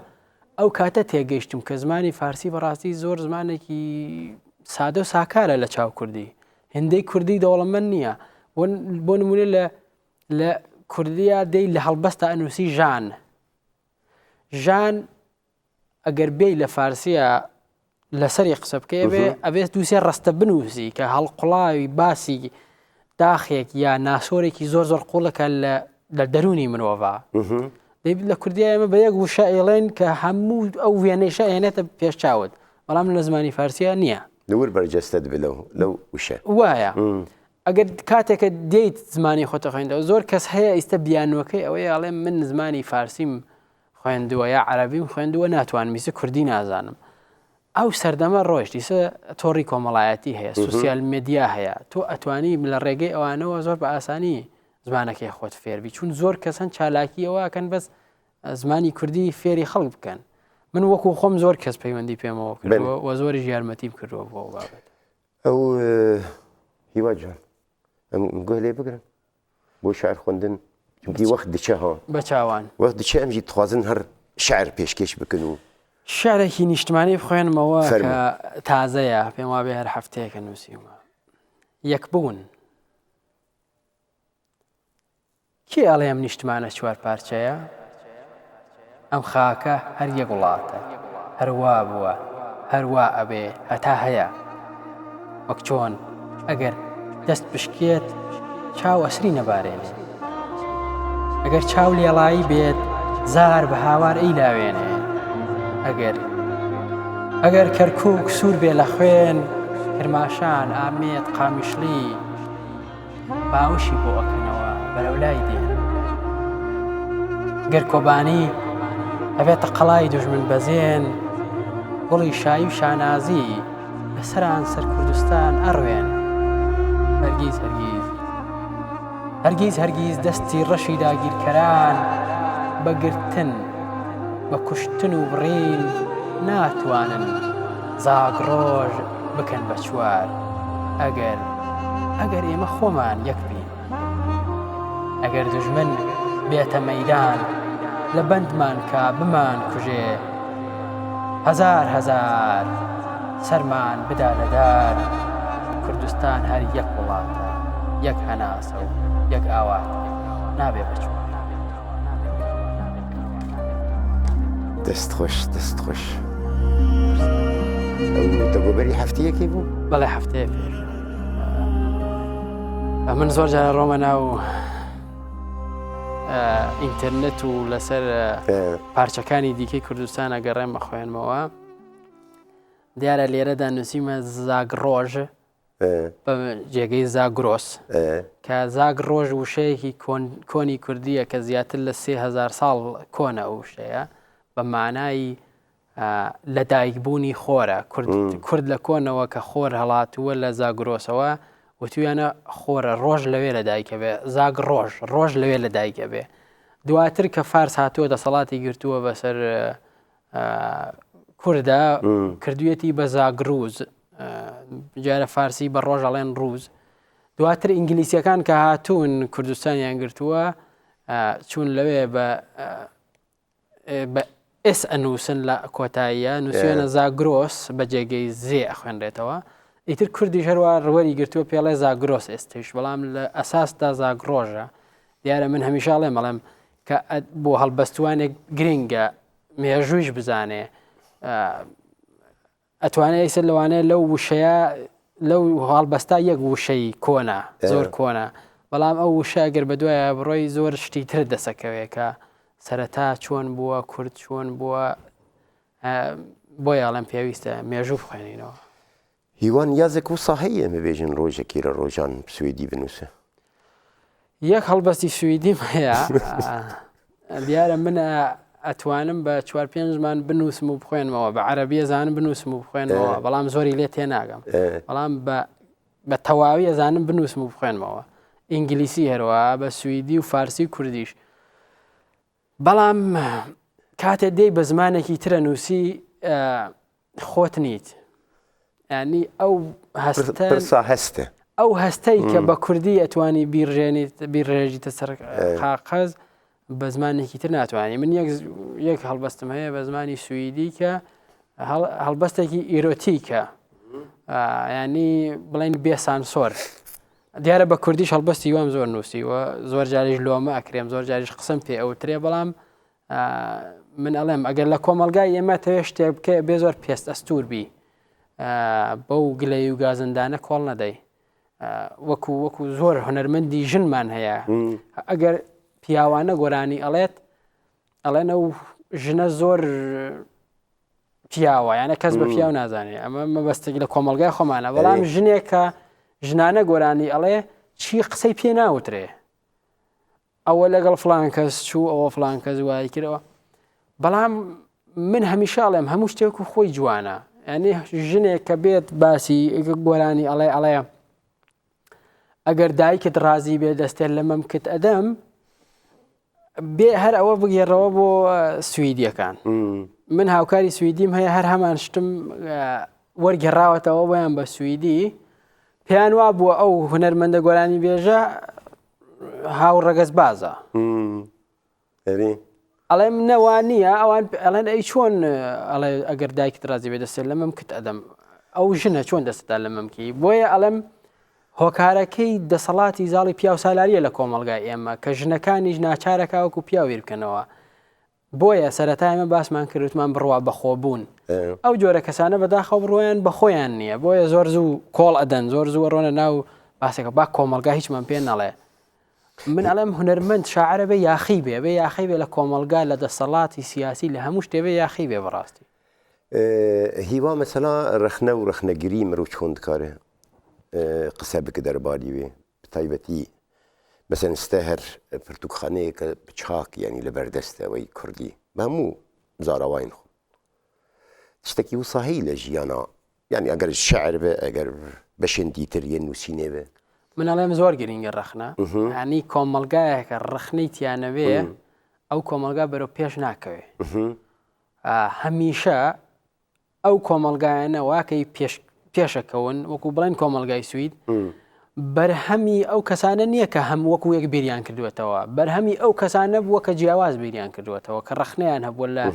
ئەو کاتە تێگەیشتم کە زمانی فارسی بەڕاستی زۆر زمانێکی سادە و ساکارە لە چاو کوردی هێندەی کوردی دەوڵەمەند نییە بۆ نمونە لە کوردیە دەی لە هەڵبەستە ئەنووسی ژان ئەگەر بێی لە فارسیە لەسەری قسە بکەی بێ ئەبێت دووسێ ڕستە بنووسی کە هەڵقوڵاوی باسی داخێک یا ناسۆرێکی زۆر زۆر قوڵەکە لە دەرونی مرۆڤ لە کوردی ئێمە بە یەک وشە ئێڵێن کە هەموو ئەو وێنەیشە هێنێتە پێش چاوت بەڵام لە زمانی فارسیە نییە نور بەرجەستت لەو وشە وایە ئەگەر کاتێکە دێیت زمانی خۆتە خوێندەوە زۆر کەس هەیە ئیستا بیانوەکەی ئەوەی ئاڵێ من زمانی فارسیم خوێندووە یا عەرەبیم خوێندووە ناتوانم میسە کوردی نازانم ئەو سەردەمە ڕۆیشت دیسە تۆڕی کۆمەڵایەتی هەیە سوسیال مێدیا هەیە تۆ ئەتوانی لە ڕێگەی ئەوانەوە زۆر بە ئاسانی زمانەکەی خۆت فێربی چون زۆر کەسن چالاکی ئەوەکەن بەس زمانی کوردی فێری خەڵک بکەن من وەکو خۆم زۆر کەس پەیوەندی پێمەوە کردووە و زۆریش یارمەتیم کردووە بۆ بابەت ئەو هیواجان ئەم گوێ لێ بگرن بۆ شعر خوێندن چونکی وەخت دچە ها بە چاوان وەخت دچە ئەمژی تخوازن هەر شعر پێشکەش بکەن و شارێکی نیشتمانی بخوێنمەوە کە تازەیە پێم وابێ هەر هەفتەیەکە نووسیمە یەک بوون کێ ئەڵێ ئەم نیشتمانە چوار پارچەیە ئەم خاکە هەر یەک وڵاتە هەروا بووە هەروا ئەبێ هەتا هەیە وەک چۆن ئەگەر دەست بشکێت چاو ئەسری نەبارێنێ ئەگەر چاو لێڵایی بێت زار بە هاوار ئەی لاوێنێ ئەگەر کەرکووک سوور بێ لە خوێن کرماشان ئامێت قامیشلی باوشی بۆ ئەکەنەوە بەرەولای دێن گەر کۆبانی ئەبێتە قەڵای دوژمن بەزێن گوڵی شایی و شانازی لەسەران سەر کوردستان ئەڕوێن هەرگیز دەستی ڕەشی داگیرکەران بەگرتن بە کوشتن و بڕین ناتوانن زاگڕۆژ بکەن بە چوار ئەگەر ئێمە خۆمان یەک بین ئەگەر دوژمن بێتە مەیدان لە بەندمان کا بمان کوژێ هەزار سەرمان بدا لەدار کوردستان هەر یەک وڵاتە یەک هەناسە و یەک ئاواتە نابێ بە چوار دەستخۆش ئەو دەگۆبەری هەفتەیەکی بوو بەڵێ هەفتەیە پێش من زۆر جارە ڕۆمە ناو ئینتەرنێت و لەسەر پارچەکانی دیکەی کوردستانە گەڕێمە خوێنمەوە دیارە لێرەدا نووسیمە زاگڕۆژ بە جێگەی زاگرۆس کە زاگڕۆژ وشەیەکی کۆنی کوردیە کە زیاتر لە 3000 ساڵ کۆنە وشەیە بە مانایی لەدایکبوونی خۆرە کورد لە کۆنەوە کە خۆر هەڵاتووە لە زاگرۆسەوە وتویانە خۆرە ڕۆژ لەوێ لەدایکە بێ زاگ ڕۆژ لەوێ لەدایکە بێ دواتر کە فارس هاتووە دەسەڵاتی گرتووە بەسەر کووردا کردوێتی بە زاگڕوز جارە فارسی بە ڕۆژ ئەڵێن ڕووز دواتر ئینگلیسیەکان کە هاتوون کوردستانیان گرتووە چوون لەوێ بە ئس ئەنووسن لە کۆتاییە نووسێنە زاگرۆس بە جێگەی زێ ئەخوێنرێتەوە ئیتر کوردی هەروە ڕوەری گرتووە پێڵێ زاگرۆس ئێستش بەڵام لە ئەساسدا زاگڕۆژە دیارە من هەمیشاڵێ مەڵێم کە بۆ هەڵبەستوانێک گرنگە مێژوویش بزانێ ئەتوانێت ئیسر لەوانەیە لەو وشەیە لەو هەڵبەستا یەک وشەی کۆنا زۆر کۆنا بەڵام ئەو وشە ئەگەر بە دوایە بڕۆی زۆر شتی تر دەسەکەوێت کە سەرەتا چۆن بووە کورد چۆن بووە بۆی ئەڵێم پێویستە مێژوو بخوێنینەوە. هیوان یازێک وسا هەیە مەبێژن ڕۆژێکی لە ڕۆژان سوێدی بنووسە. یەک هەڵبەستی سویدیم هەیە دیارە من ئەتوانم بە 4-5 زمان بنووسم و بخوێنمەوە، بە عەرەبی ئەزانم بنووسم و بخوێنمەوە، بەڵام زۆری لێ تێناگەم، بەڵام بە تەواوی ئەزانم بنووسم و بخوێنمەوە. ئینگلیسی هەروە بە سویدی و فارسی و کوردیش. بەڵام کاتێ دەی بە زمانێکی ترە نووسی خۆت نیت، ینی ئەو هەستە ئەو هەستەی کە بە کوردی ئەتوانی بیڕێژیتە سەر قاقەز بە زمانێکی تر ناتوانانی. من یەک هەڵبەستم هەیە بە زمانی سویدی کە هەڵبەستێکی ئیرۆتیکە، ینی بڵێن بێسانسۆر. دیارە بە کوردیش هەڵبەستی وام زۆر نووسیوە، زۆر جاریش لۆمە ئەکرێم، زۆر جاریش قسم پێ ئەوترێ، بەڵام من ئەڵێم ئەگەر لە کۆمەلگای ئێمە تەوێ شتێک بکە بێ زۆر پێست ئەستور بی، بەو گلەی و گازندانە کۆڵ نەدەی. وەکو زۆر هونەرمەندی ژنمان هەیە، ئەگەر پیاوانە گۆرانی ئەڵێن ئەو ژنە زۆر پیاوە، یانە کەس بە پیاو نازانێت. ئەمە مەبەستێک لە کۆمەلگای خۆمانە، بەڵام ژنێکە ژنانە گۆرانی ئەڵێ چی قسەی پێ ناوترێ، ئەوە لەگەڵ فلان کەس چوو، ئەوە فلان کەس وای کردەوە. بەڵام من هەمیشە ئەڵێم هەموو شتێک و خۆی جوانە، ینی ژنێک کە بێت باسی گۆرانی ئەڵێ ئەگەر دایکت ڕازی بێ دەستێت لە مەمکت ئەدەم بێ هەر ئەوە بگێڕەوە بۆ سویدیەکان. من هاوکاری سویدیم هەیە، هەر هەمان شتم وەرگێڕاوەتەوە بۆیان بە سویدی، پێیان وا بووە ئەو هونەرمەندە گۆرانی بێژە هاو ڕەگەز بازە. ئەڵێم نەوانییە، ئەوان ئەڵێن ئەی چۆن ئەڵێ ئەگەر دایکت ڕازی بێ دەستێت لە مەمکت ئەدەم، ئەو ژنە چۆن دەستدا لە مەمکی. بۆیە ئەڵێم هۆکارەکەی دەسەڵاتی زاڵی پیا و سالاریە لە کۆمەلگای ئێمە کە ژنەکانیش ناچارەکە وەکو پیاوی بکەنەوە. بۆیە سەرەتا ئێمە باسمان کردوتمان بڕوا بەخۆبوون، ئەو جۆرە کەسانە بەداخەو بڕۆیان بەخۆیان نییە، بۆیە زۆر زوو کۆڵ ئەدەن، زۆر زوو ڕۆنە ناو باسێکە با کۆمەلگا هیچمان پێ نەڵێ. من ئەڵێم هونەرمەند شاعرە بێ یاخی بێ یاخی بێ لە کۆمەلگا، لە دەسەڵاتی سیاسی، لە هەموو شتێ بێ یاخی بێ. بەڕاستی هیوا مەسەلا رەخنە و رەخنەگیری مرۆڤ چۆن دکارێ قسە بکە دەرباری وێ، بتایبەتی مەسەن ستە هەر پرتوکخانەیەکە بچاک ینی لە بەردەستەوەی کوردی بە هەموو زاراوین خۆ شتێکی وسا هەیە لە ژیانە، ینی ئەگەر شعر بێ، ئەگەر بەشێن دیتر یەن نووسینێ بێ. من ئەڵێم زۆر گرینگە ڕەخنە، ینی کۆمەلگایەکە ڕەخنەی تیانەوێ ئەو کۆمەلگا بەرەو پێش ناکەوێ. هەمیشە ئەو کۆمەلگایانە واکەی پێشەکەون، وەکو بڵێن کۆمەلگای سوید، بەرهەمی ئەو کەسانە نییە کە هەم وەکو یەک بیریان کردوێتەوە، بەرهەمی ئەو کەسانە بووە کە جیاواز بیریان کردوێتەوە، کە ڕەخنەیان هەبووە لە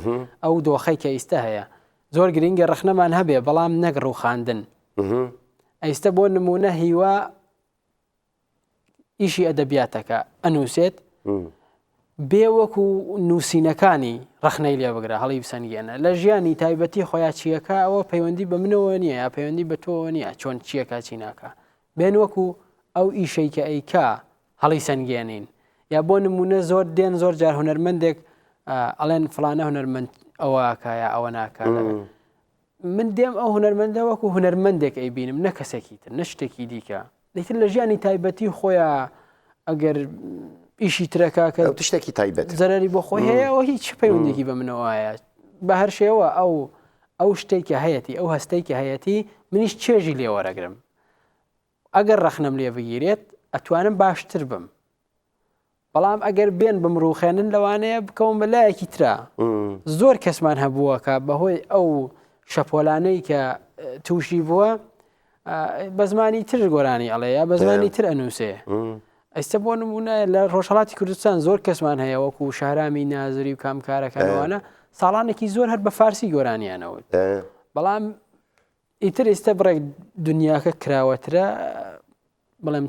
ئەو دۆخەی کە ئیستا هەیە. زۆر گرینگە ڕەخنەمان هەبێ، بەڵام نەک ڕووخاندن. ئەیستا بۆ نمونە هیوا ئیشی ئەدەبیاتەکە ئەنووسێت بێ وەکو نووسینەکانی ڕەخنەی لێ بگرە هەڵی بسەنگێنە لە ژیانی تایبەتی خۆیان چیەکە، ئەوە پەیوەندی بە منەوە نییە یا پەیوەندی بە تۆ نییە چۆن چیەکە چی ناکە، بێن وەکو ئەو ئیشەی کە ئەیکا هەڵی سەنگێنین. یا بۆ نمونە زۆر دێن زۆر جار هونەرمەندێک ئەڵێن فلانە هونەرمەند ئەوەکە یا ئەوە ناکە. من دێم ئەو هونەرمەندە وەکو هونەرمەندێک ئەیبینم، نە کەسێکی تر، نە شتێکی دیکە. لەیتر لە ژیانی تایبەتی خۆیان ئەگەر ئیشی ترەکە کە شتێکی تایبەت زەرری بۆ خۆی هەیە، ئەوە هیچ پەیوەندێکی بە منەوەیە. بە هەر شێوە ئەو شتێکی هەیەی، ئەو هەستەیەکی هەیەی منیش چێژی لێ وەرەگرم. ئەگەر ڕەخنەم لێ بگیرێت ئەتوانم باشتر بم، بەڵام ئەگەر بێن بم ڕووخێنن لەوانەیە بکەوم بە لایەکی ترا. زۆر کەسمان هەبووە کە بەهۆی ئەو شەپۆلانەی کە تووشی بووە بە زمانی تر گۆرانی ئەڵێ یا بە زمانی تر ئەنووسێ. ئەستا بۆ نمونە لە ڕۆژهەڵاتی کوردستان زۆر کەسمان هەیە وەکو شارامی نازری و کامکارەکانەوەنە ساڵانێکی زۆر هەر بە فارسی گۆرانیانەوە، بەڵام ئیتر ئێستا بڕێک دنیاکە کراوەترە، بڵێم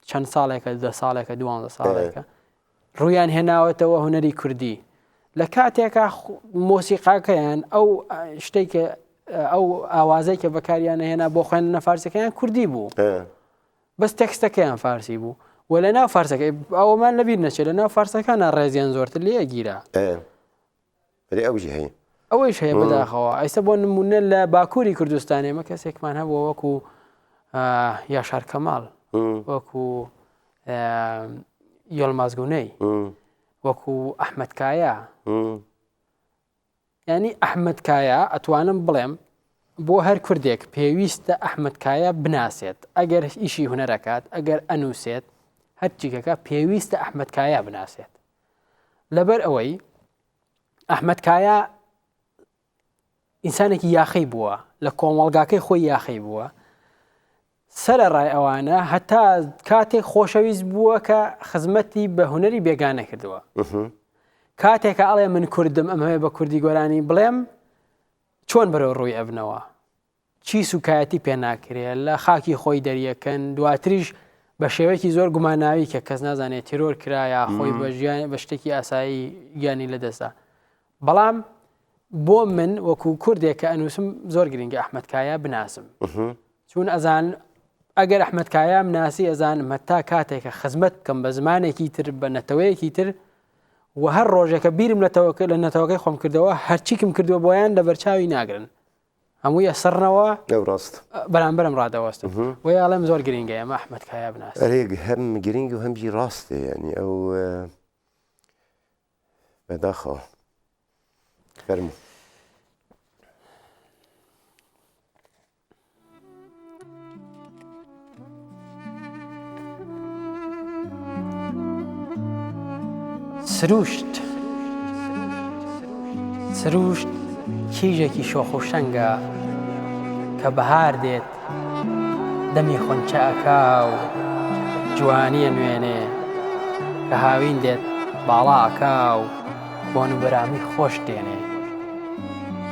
چەند ساڵێکە 10 ساڵێکە 12 ساڵێکە ڕوویان هێناوەتەوە هونەری کوردی. لە کاتێکە مۆسیقاکەیان ئەو شتێکە ئەو ئاوازەی کە بەکاریانە هێنا بۆ خوێندنە فارسەکەیان کوردی بوو، بەس تەکستەکەیان فارسی بوو. و لە ناو فارسەکە ئەوەمان لەبیر نەچێت، لە ناو فارسەکانە ڕێزیان زۆرتر لێ گیرە. ئەوژی هەیە ئەوەیش هەیە بەداخەوە ئەیستا بۆ نمونە لە باکووری کوردستان ئێمە کەسێکمان هەبووە وەکو یاشار کەماڵ وەکو یۆڵماز گونەی وەکو ئەحمەد کایە ینی ئەحمەد کایە ئەتوانم بڵێم بۆ هەر کوردێک پێویستە ئەحمەد کایە بناسێت ئەگەر ئیشی هونەرەکات ئەگەر ئەنووسێت هەرچیکەکە پێویستە ئەحمەد کایە بناسێت لەبەر ئەوەی ئەحمەد کایە ئینسانێکی یاخی بووە لە کۆمەڵگاکەی خۆی یاخی بووە سەرەڕای ئەوانە هەتا کاتێک خۆشەویست بووە کە خزمەتی بە هونەری بێگانە کردووە کاتێکە ئەڵێ من کوردم ئەم هەیە بە کوردی گۆرانی بڵێم چۆن بەرەو ڕووی ئەبنەوە چی سوکایەتی پێ ناکرێت لە خاکی خۆی دەریەکەن دواتریش بە شێوەیەکی زۆر گوماناوی کە کەس نازانێت تیرۆر کرایە خۆی بە شتێکی ئاسایی گیانی لەدەستا بەڵام بۆ من وەکو کوردێک کە ئەنووسم زۆر گرنگە ئەحمەد کایە بناسم چون ئەزان ئەگەر ئەحمەد کایە مناسی ئەزانم هەتا کاتێکە خزمەت بکەم بە زمانێکی تر بە نەتەوەیەکی تر و هەر ڕۆژێکە بیرم لە نەتەوەکەی خۆم کردەوە هەرچیکم کردووە بۆیان لە بەرچاوی ناگرن هەمووی ئەسەرنەوە ڕاست بەرامبەرم ڕادەوەستم وی ئاڵێم زۆر گرنگە ئەمە ئەحمەد کایە بناس هەم گرنگ و هەمجی ڕاستێ ینی ئەو بەداخەوە فەرموو سروشت کیژێکی شۆخ و شەنگە کە بەهار دێت دەمی خۆنچە ئەکا و جوانیە نوێنێ کە هاوین دێت باڵا ئەکا و بۆن و بەرامی خۆش دێنێ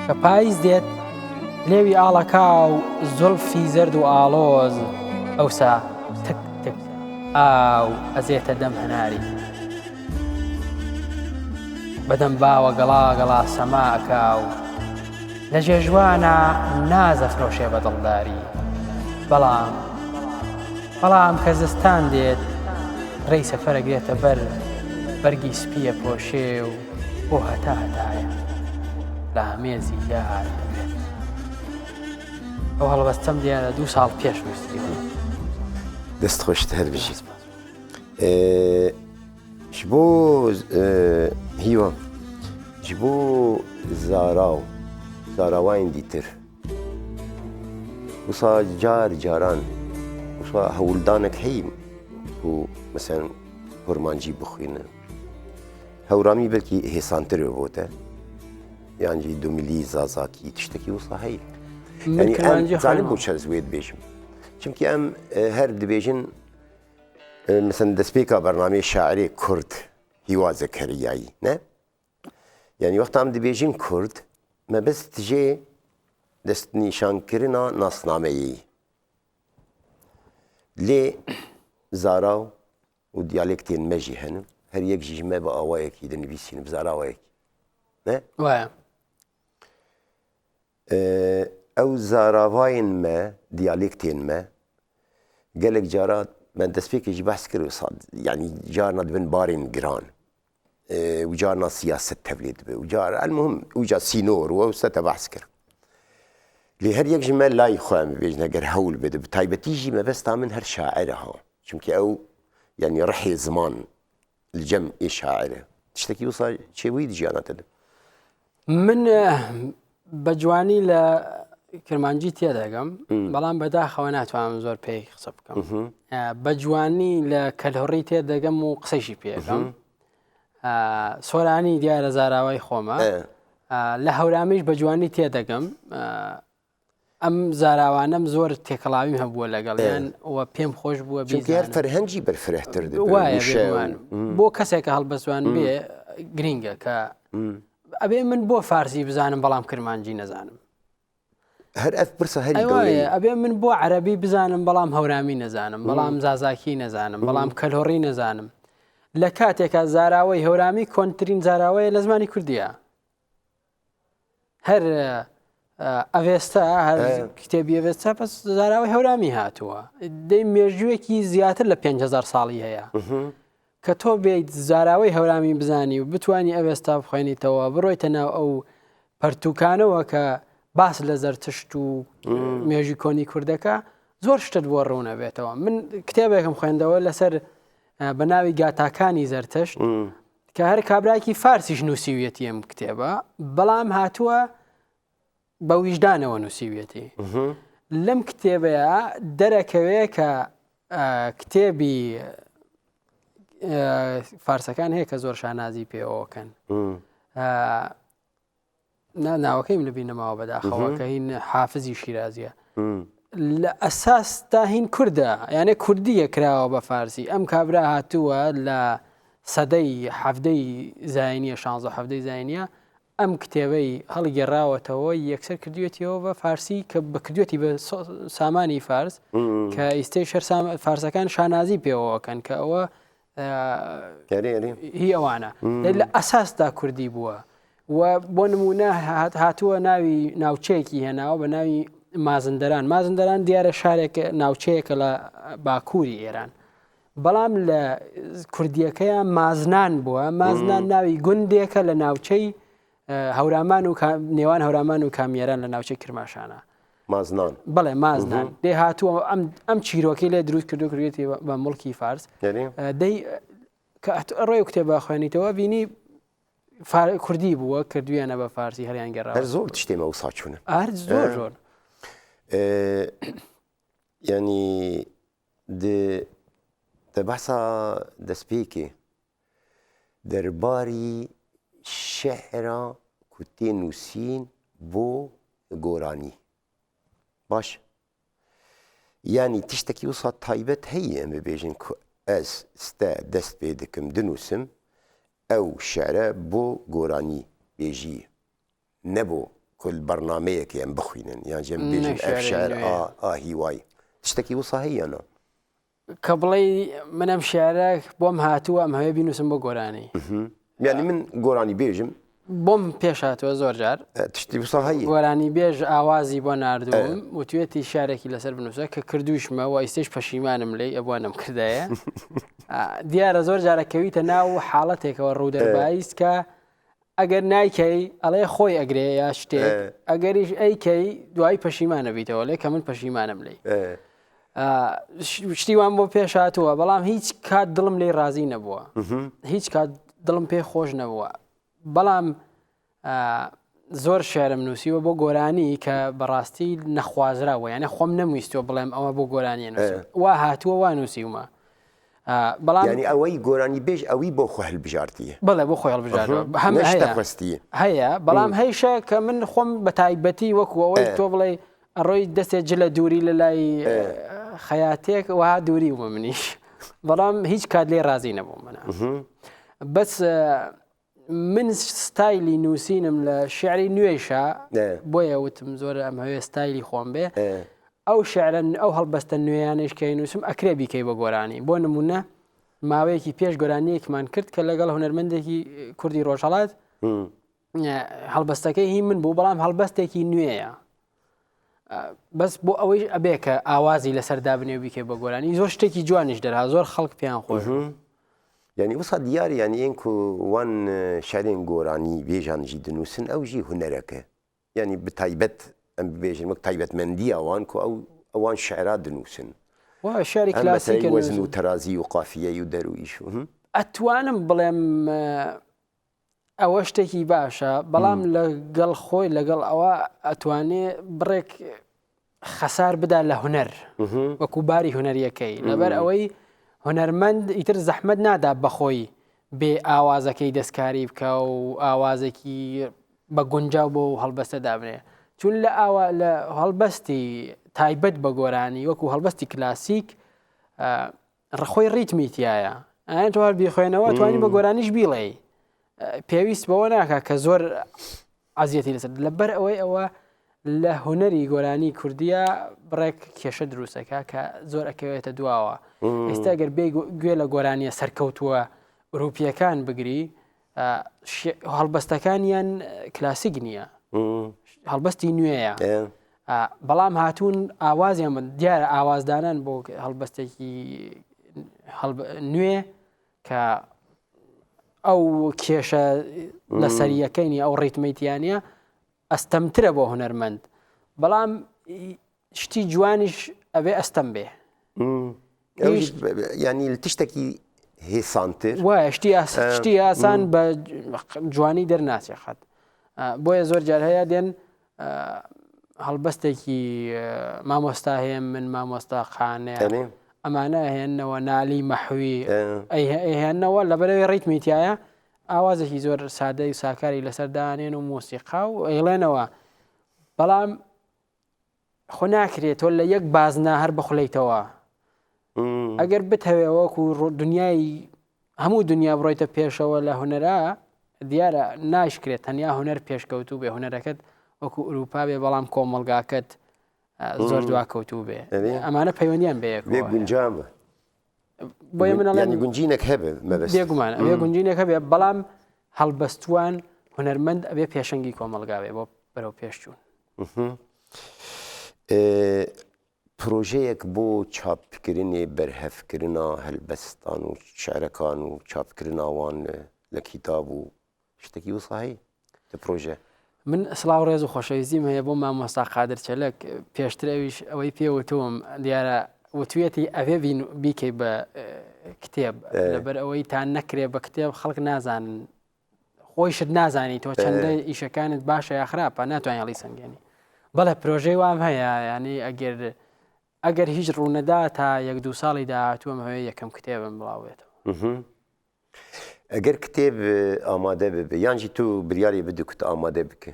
کە پاییز دێت لێوی ئاڵەکا و زولفی زەرد و ئاڵۆز ئەوسا تک تک ئاو ئەزێتە دەم هەناری بەدەم باوە گەڵا سەما ئەکا و لە جێژوانە نازەفرۆشێ بە دڵداری بەڵام کە زستان دێت ڕێی سەفەرەگرێتە بەرگی سپیە پۆشێ و بۆ هەتایە لە هەمێزی یار بێت ئەو هەڵبەستەم دیارە 2 ساڵ پێش ویستی دەست خۆشت هەر بژیت ji bo hîva ji bo zarawayên dîtir wisa caran wisa hewildanek heye ku mesela kurmancî bixwîne hewramî belkî hêsantir bo te yan jî dumilî zazakî tiştekî wisa heye yani em zalim bû çez wê dibêjim çimkî em her dibêjin مثلا دەستپێکا بەرنامەی شاعرێ کورد هیوا زەکەریایی نه یعنی وەختام دەبێژین کورد مەبەست تژێ دەستنیشانکردنا ناسنامەیی لێ زارا و دیالێکتێن مەژی هەن هەر یەک ژی مە بە ئاوایەکی دەنویسین بزاراوایەکی نه وایە ئەو زاراوایên me دیالێکتێن me gelek carat من destpêkê behs kir yani carna dibin barên giran û carna siyaset tevlî dibe û car elmuhim ûca sînor û wisa te behs kir lê her yek ji me layê xwe em bibêjin eger hewl bide bi taybetî jî mebesta min her şaîr ha çimkî ew yani rihê ziman li cem ê şaîr e tiştekî wisa çêbûyî di jiyana te de من بە جوانی لە کرمانجی تێدەگەم بەڵام بەداخەوە ناتوانم زۆر پێی قسە بکەم بە جوانی لە کەلهۆڕی تێدەگەم و قسەیشی پێەکەم سۆرانی دیارە زاراوای خۆمە لە هەورامیش بە جوانی تێدەگەم ئەم زاراوانەم زۆر تێکەڵاویم هەبووە لەگەڵیان و پێم خۆش بووە فەرهەنگی بەرفرەتر بۆ کەسێکە هەڵبەستوان بێ گرینگە کە ئەبێ من بۆ فارسی بزانم بەڵام کرمانجی نەزانم هەر ئەف پرسە هەری ئەبێ من بۆ عەرەبی بزانم بەڵام هەورامی نەزانم بەڵام زازاکی نەزانم بەڵام کەلهۆڕی نەزانم لە کاتێکە زاراوەی هەورامی کۆنترین زاراوەیە لە زمانی کوردیە هەر ئەڤێستا هەر کتێبی ئەڤێستا پس زاراوەی هەورامی هاتووە دەی مێژوویەکی زیاتر لە 5,000 ساڵی هەیە کە تۆ بێیت زاراوەی هەورامی بزانی و بتانی ئەڤێستا بخوێنیتەوە بڕۆیتە ناو ئەو پەرتوکانەوە کە باس لە زەرتشت و مێژی کۆنی کوردەکە زۆر شتت بۆ ڕوونە بێتەوە. من کتێبێکم خوێندەوە لەسەر بە ناوی گاتاکانی زەرتشت کە هەر کابراایکی فارسیش نووسیویەتی ئەم کتێبە، بەڵام هاتووە بە ویژدانەوە نووسیویەتی. لەم کتێبەیە دەرەکەوێ کە کتێبی فارسەکان هەیە کە زۆر شانازی پێوەکەن. ناوەکەیم لە بینەماوە بەداخەوە کە هین حافزی شیرازیە. لە ئەساس تا هین کووردە، یانێ کوردیە کراوە بە فارسی. ئەم کابرا هاتووە لە سەدەی حەفدەی زاینیە 16 زاینیە ئەم کتێبەی هەڵگێڕاوەتەوە یەکسەر کردوێتیەوە بە فارسی کە بەکردوێتی بە سامانی فارس کە ئیستەی شەر فارسەکان شانازی پێوەکەن کە ئەوە هی ئەوانە لە ئەساسدا کوردی بووە. و بۆ نمونە هاتووە ناوی ناوچەیەکی هێناوە بە ناوی مازندەران. مازندەران دیارە شارێک ناوچەیەکە لە باکووری ئێران، بەڵام لە کوردیەکەیان مازنان بووە. مازنان ناوی گوندێکە لە ناوچەی هەورامان و نێوان هەورامان و کامیێران لە ناوچەی کرماشانە. مازنان بەڵێ مازنان دێ هاتووە ئەم چیرۆکەی لێ دروست کردو کردێتی بە مڵکی فارس. دەی کە ڕۆی کتێبە خوێنیتەوە بینی کوردی بووە کردویانە بە فارسی هەریان گەڕا. هەر زۆر تشتێمە و ساچوونە زۆر زۆر ینی دە بەسا دەستپێکێ دەرباری شعرا کو تێ نووسین بۆ گۆرانی باش. یعنی تشتێکی وسا تایبەت هەیە ئەم ببێژین کو ئەس ستە دەست پێ دەکەم دنووسم ئەو شعرە بۆ گۆرانی بێژی نەبوو کل بەرنامەیەکی ئەم بخوێنن یان جێم بێژین ئەف شعر هیوای تشتێکی وسا هەیەنە کە بڵێ من ئەم شعرە بۆم هاتووە ئەم هەوێ بینوسم بۆ گۆرانی. یعنی من گۆرانی بێژم بۆم پێش هاتووە زۆر جار تشتی وسا هەیە گۆرانی بێژ ئاوازی بۆ نردوم وتوێتی شارێکی لەسەر بنووسە کە کردویشمە و ئیسێش پەشیمانم لێ ئەوانم کردایە. دیارە زۆر جارەکەویتە ناو حاڵەتێکەوە ڕوودەربایست کە ئەگەر نایکەی ئەڵێ خۆی ئەگرێ یا شتێک ئەگەریش ئەیکەی دوایی پەشیمانە بیتەوە لێ کە من پەشیمانم لێ. شتیوان بۆ پێش هاتووە بەڵام هیچ کات دڵم لێ ڕازی نەبووە، هیچ کات دڵم پێ خۆش نەبووە. بەڵام زۆر شێرم نووسیوە بۆ گۆرانی کە بەڕاستی نەخوازراوە، یانە خۆم نەمویستەوە بڵێم ئەوە بۆ گۆرانی نووسم وا هاتووە وا نووسیومە. بەڵام ینی ئەوەی گۆرانی بێژ ئەوی بۆ خۆ هەڵبژارتیە. بڵێ بۆ خۆی هەڵبژارەوە هەیە بەڵام هەیشە کە من خۆم بە تایبەتی وەکو ئەوەی تۆ بڵێ ئەڕۆی دەستێک جلە دووری لە لای خەیاتێک وها دووری ومە منیش، بەڵام هیچ کات لێ ڕازی نەبوو منە. بەس من ستایلی نووسینم لە شعری نوێشە بۆیە وتم زۆر ئەم هەوێ ستایلی خۆم بێ. ئەو شعرن ئەو هەڵبەستە نوێیانش کە نووسم ئەکرێ بیکەی بە گۆرانی. بۆ نمونە ماوەیەکی پێش گۆرانیەکمان کرد کە لەگەڵ هونەرمەندێکی کوردی ڕۆژهەڵات هەڵبەستەکەی هی من بوو بەڵام هەڵبەستێکی نوێیە بەس بۆ ئەوەی ئەبێ کە ئاوازی لەسەر دابنێ و بیکەی بە گۆرانی. زۆر شتێکی جوانیش دەرها زۆر خەڵک پێیان خۆش. یعنی وسا دیاری یعنی ئێن کو وان شعرێن گۆرانی بێژانجی دنووسن ئەو ژی هونەرەکە یعنی بتایبەت ئەم ببێژن وەک تایبەتمەندی ئەوان کو ئەوان شعرا دنووسن شعری کلاسیک وەزن و تەرازی و قافیە و دەرویش و ئەتوانم بڵێم ئەوە شتێکی باشە بەڵام لەگەڵ خۆی لەگەڵ ئەوە ئەتوانێ بڕێک خەسار بدا لە هونەر وەکو باری هونەریەکەی لەبەر ئەوەی هونەرمەند ئیتر زەحمەت نادا بەخۆی بێ ئاوازەکەی دەستکاری بکە و ئاوازێکی بە گونجاو بۆ هەڵبەستە دابنێ چون لە هەڵبەستی تایبەت بە گۆرانی وەکو هەڵبەستی کلاسیک ڕخۆی ڕیتمی تایە ئەیان توار بیخوێنەوە توانی بە گۆرانیش بیڵێ پێویست بەوە ناکە کە زۆر عەزیەتی لەسەر لەبەر ئەوەی ئەوە لە هونەری گۆرانی کوردیە بڕێک کێشە دروستەکە کە زۆر ئەکەوێتە دواوە. ئێستا گەر گوێ لە گۆرانیە سەرکەوتووە ئوروپیەکان بگری هەڵبەستەکانیان کلاسیک نییە هەڵبەستی نوێیە بەڵام هاتوون ئاوازیان دیارە ئاوازدانان بۆ هەڵبەستێکی نوێ کە ئەو کێشە لە سەریەکەینی ئەو ڕیتمەیتیانە ئەستەمترە بۆ هونەرمەند بەڵام شتی جوانیش ئەبێ ئەستەم بێ ینی تشتێکی هێسانتر وایە شتی ئاسان بە جوانی دەرناچێ خەت بۆیە زۆر جار هەیە دێن هەڵبەستێکی مامۆستا هەیە من مامۆستا خانەیە ئەمانە هێننەوە نالی مەحوی ئەیهێننەوە لەبەرەوەی ڕیتمیتیایە ئاوازێکی زۆر سادەی و ساکاری لەسەردانێن و مۆسیقا و ئەیڵێنەوە بەڵام خۆ ناکرێت تۆ لە یەک بازنا هەر بخولەیتەوە ئەگەر بتەوێ وەکو دنیای هەموو دنیا بڕۆیتە پێشەوە لە هونەرە دیارە ناشکرێت تەنیا هونەر پێشکەوتوو بێ هونەرەکەت وەکو ئوروپا بێ بەڵام کۆمەڵگاکەت زۆر دواکەوتوو بێ ئەمانە پەیوەندیان بێ گونجامە بۆیە منەڵێن گونجینێک هەبێ بێگومانە ئەوێ گونجینێک هەبێ بەڵام هەڵبەستوان هونەرمەند ئەبێ پێشەنگی کۆمەڵگا بێ بۆ بەرەو پێشچوون پرۆژەیەک بۆ چاپکردنی بەرهەفکردنا هەلبەستان و شعرەکان و چاپکردناوان لە کتاب و شتێکی وساهی پرۆژە من سڵاو ڕێز و خۆشەویستیم هەیە بۆ مامۆستا قادر چەلەک پێشتر ئەویش ئەوەی پێوتوم دیارە وتوێتی ئەوێ بیکەی بە کتێب لەبەر ئەوەی تا نەکرێ بە کتێب خەڵک نازانن خۆیشت نازانی تۆ چەندە ئیشەکانت باشە یا خراپە ناتوانین هەڵی سەنگێنی بەڵێ پرۆژەی وام هەیە ینی ئەگەر هیچ ڕوونەدا تا 1-2 ساڵی داهاتووەم هەوێ یەکەم کتێبم بڵاوێتەوە ئەگەر کتێب ئامادە ببێ یانجی تو بریاری بدو کت ئامادە بکە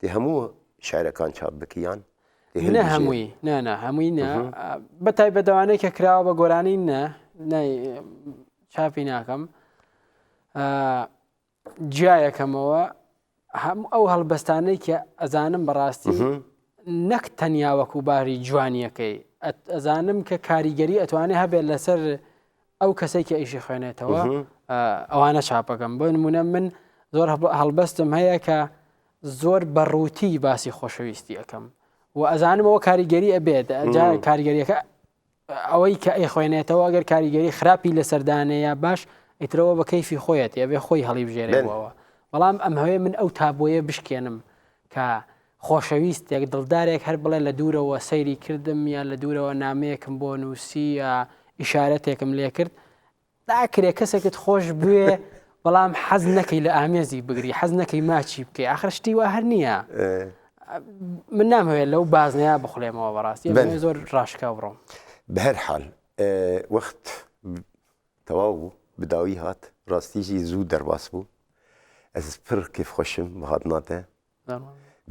دێ هەموو شعرەکان چاپ بکەیان نە هەمووی نە هەمووی نە بەتای بەدەوانەی کە کراوە بە گۆرانی نە چاپی ناکەم جیایەکەمەوە ئەو هەڵبەستانەی کە ئەزانم بەڕاستی نەک تەنیا وەکو باری جوانیەکەی ئەزانم کە کاریگەری ئەتوانێت هەبێت لەسەر ئەو کەسێک کە ئیشی خوێنێتەوە ئەوانە چاپەکەم بۆ نمونە من زۆر هەڵبەستم هەیە کە زۆر بەڕووتی باسی خۆشەویستی ئەەکەم و ئەزانمەوە کاریگەری ئەبێت کاریگەریەکە ئەوەی کە ئەی خوێنێتەوە ئەگەر کاریگەری خراپی لەسەردانەیە باش ئیترەوە بە کەیفی خۆیەت ئەبێ خۆی هەڵی بژێرێتەوە بەڵام ئەم هەوێ من ئەو تابۆیە بشکێنم کە خۆشەویستێک دڵدارێک هەر بڵێ لە دوورەوە سەیری کردم یان لە دوورەوە نامەیەکم بۆ نووسی یا ئیشارەتێکم لێ کرد داکرێ کەسێکت خۆش بوێ بەڵام حەز نەکەی لە ئامێزی بگری حەز نەکەی ماچی بکەی ئاخر شتی وا هەر نییە من نامەوێت لەو بازنەیە بخولێمەوە بەڕاستی زۆر ڕاشکا بڕۆم بە هەر حاڵ وەخت تەواو بوو بداوی هات ڕاستیژی زوو دەرباس بوو ئەس پڕ کێف خۆشم بەهاتناتە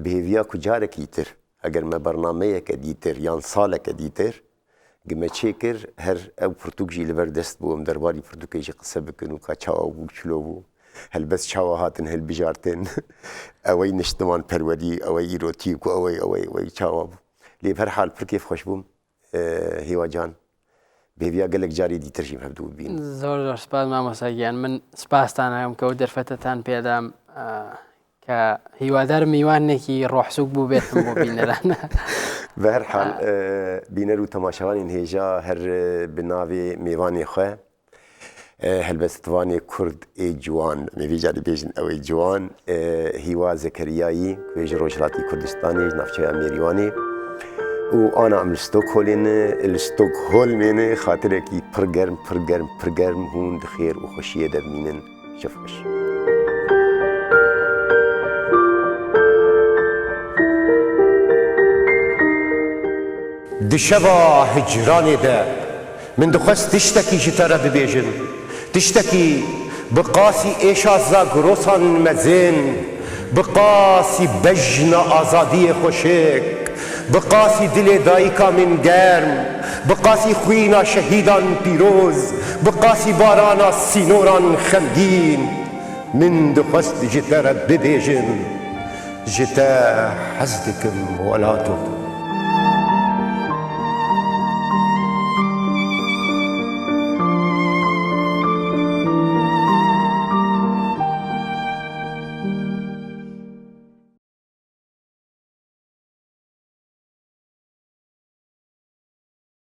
بهێویا کو جارێکی تر ئەگەر مە بەرنامەیەکە دیتر یان ساڵێکە دیتر گمە چێ کرد هەر ئەو پرتوکژی لەبەر دەست بووم دەرباری پرتوکەیژی قسە بکەن و کا چاوا بوو چلۆ بوو هەلبەست چاوا هاتن هەلبژارتن ئەوەی نیشتمان پەروەری ئەوەی ئیرۆتیک و ئەوەی چاوا بوو لێ هەر حال پڕ کێف خۆش بووم هیواجان بێویا گەلێک جاری دیترژیم هەبدوو بین زۆر سپاس مامۆستاگیان من سپاسان هەم کە و دەرفەتەتان پێدام کە هیوادار میوانێکی ڕۆحسوک بوو بێتم بۆ بینەران بە هەر حال بینەر و تەماشاوانی هێژا هەر بناوێ میوانی خوێ هەلبەستوانی کورد ئێ جوان مێویجاری بێژن ئەوەی جوان هیوا زەکەریایی کوێژ ڕۆژهەڵاتی کوردستانی ناوچەی ئەمێریوانی و ئانا ئەم ستۆکهۆلمێنێ خاترێکی پرگەرم هوون خێر و خۆشیە دەبینن شەفخۆش دشەوا هجرانێدا من دخواست تشتێکی ji te re bibêjim tiştekî bi qasî êşa zagirosan mezin bi qasî bejna azadiyê xweşik bi qasî dilê dayîka min germ bi qasî xwîna şehîdan pîroz bi qasî barana sînoran xemgîn min dixwest ji te re bibêjim ji te hez dikim welato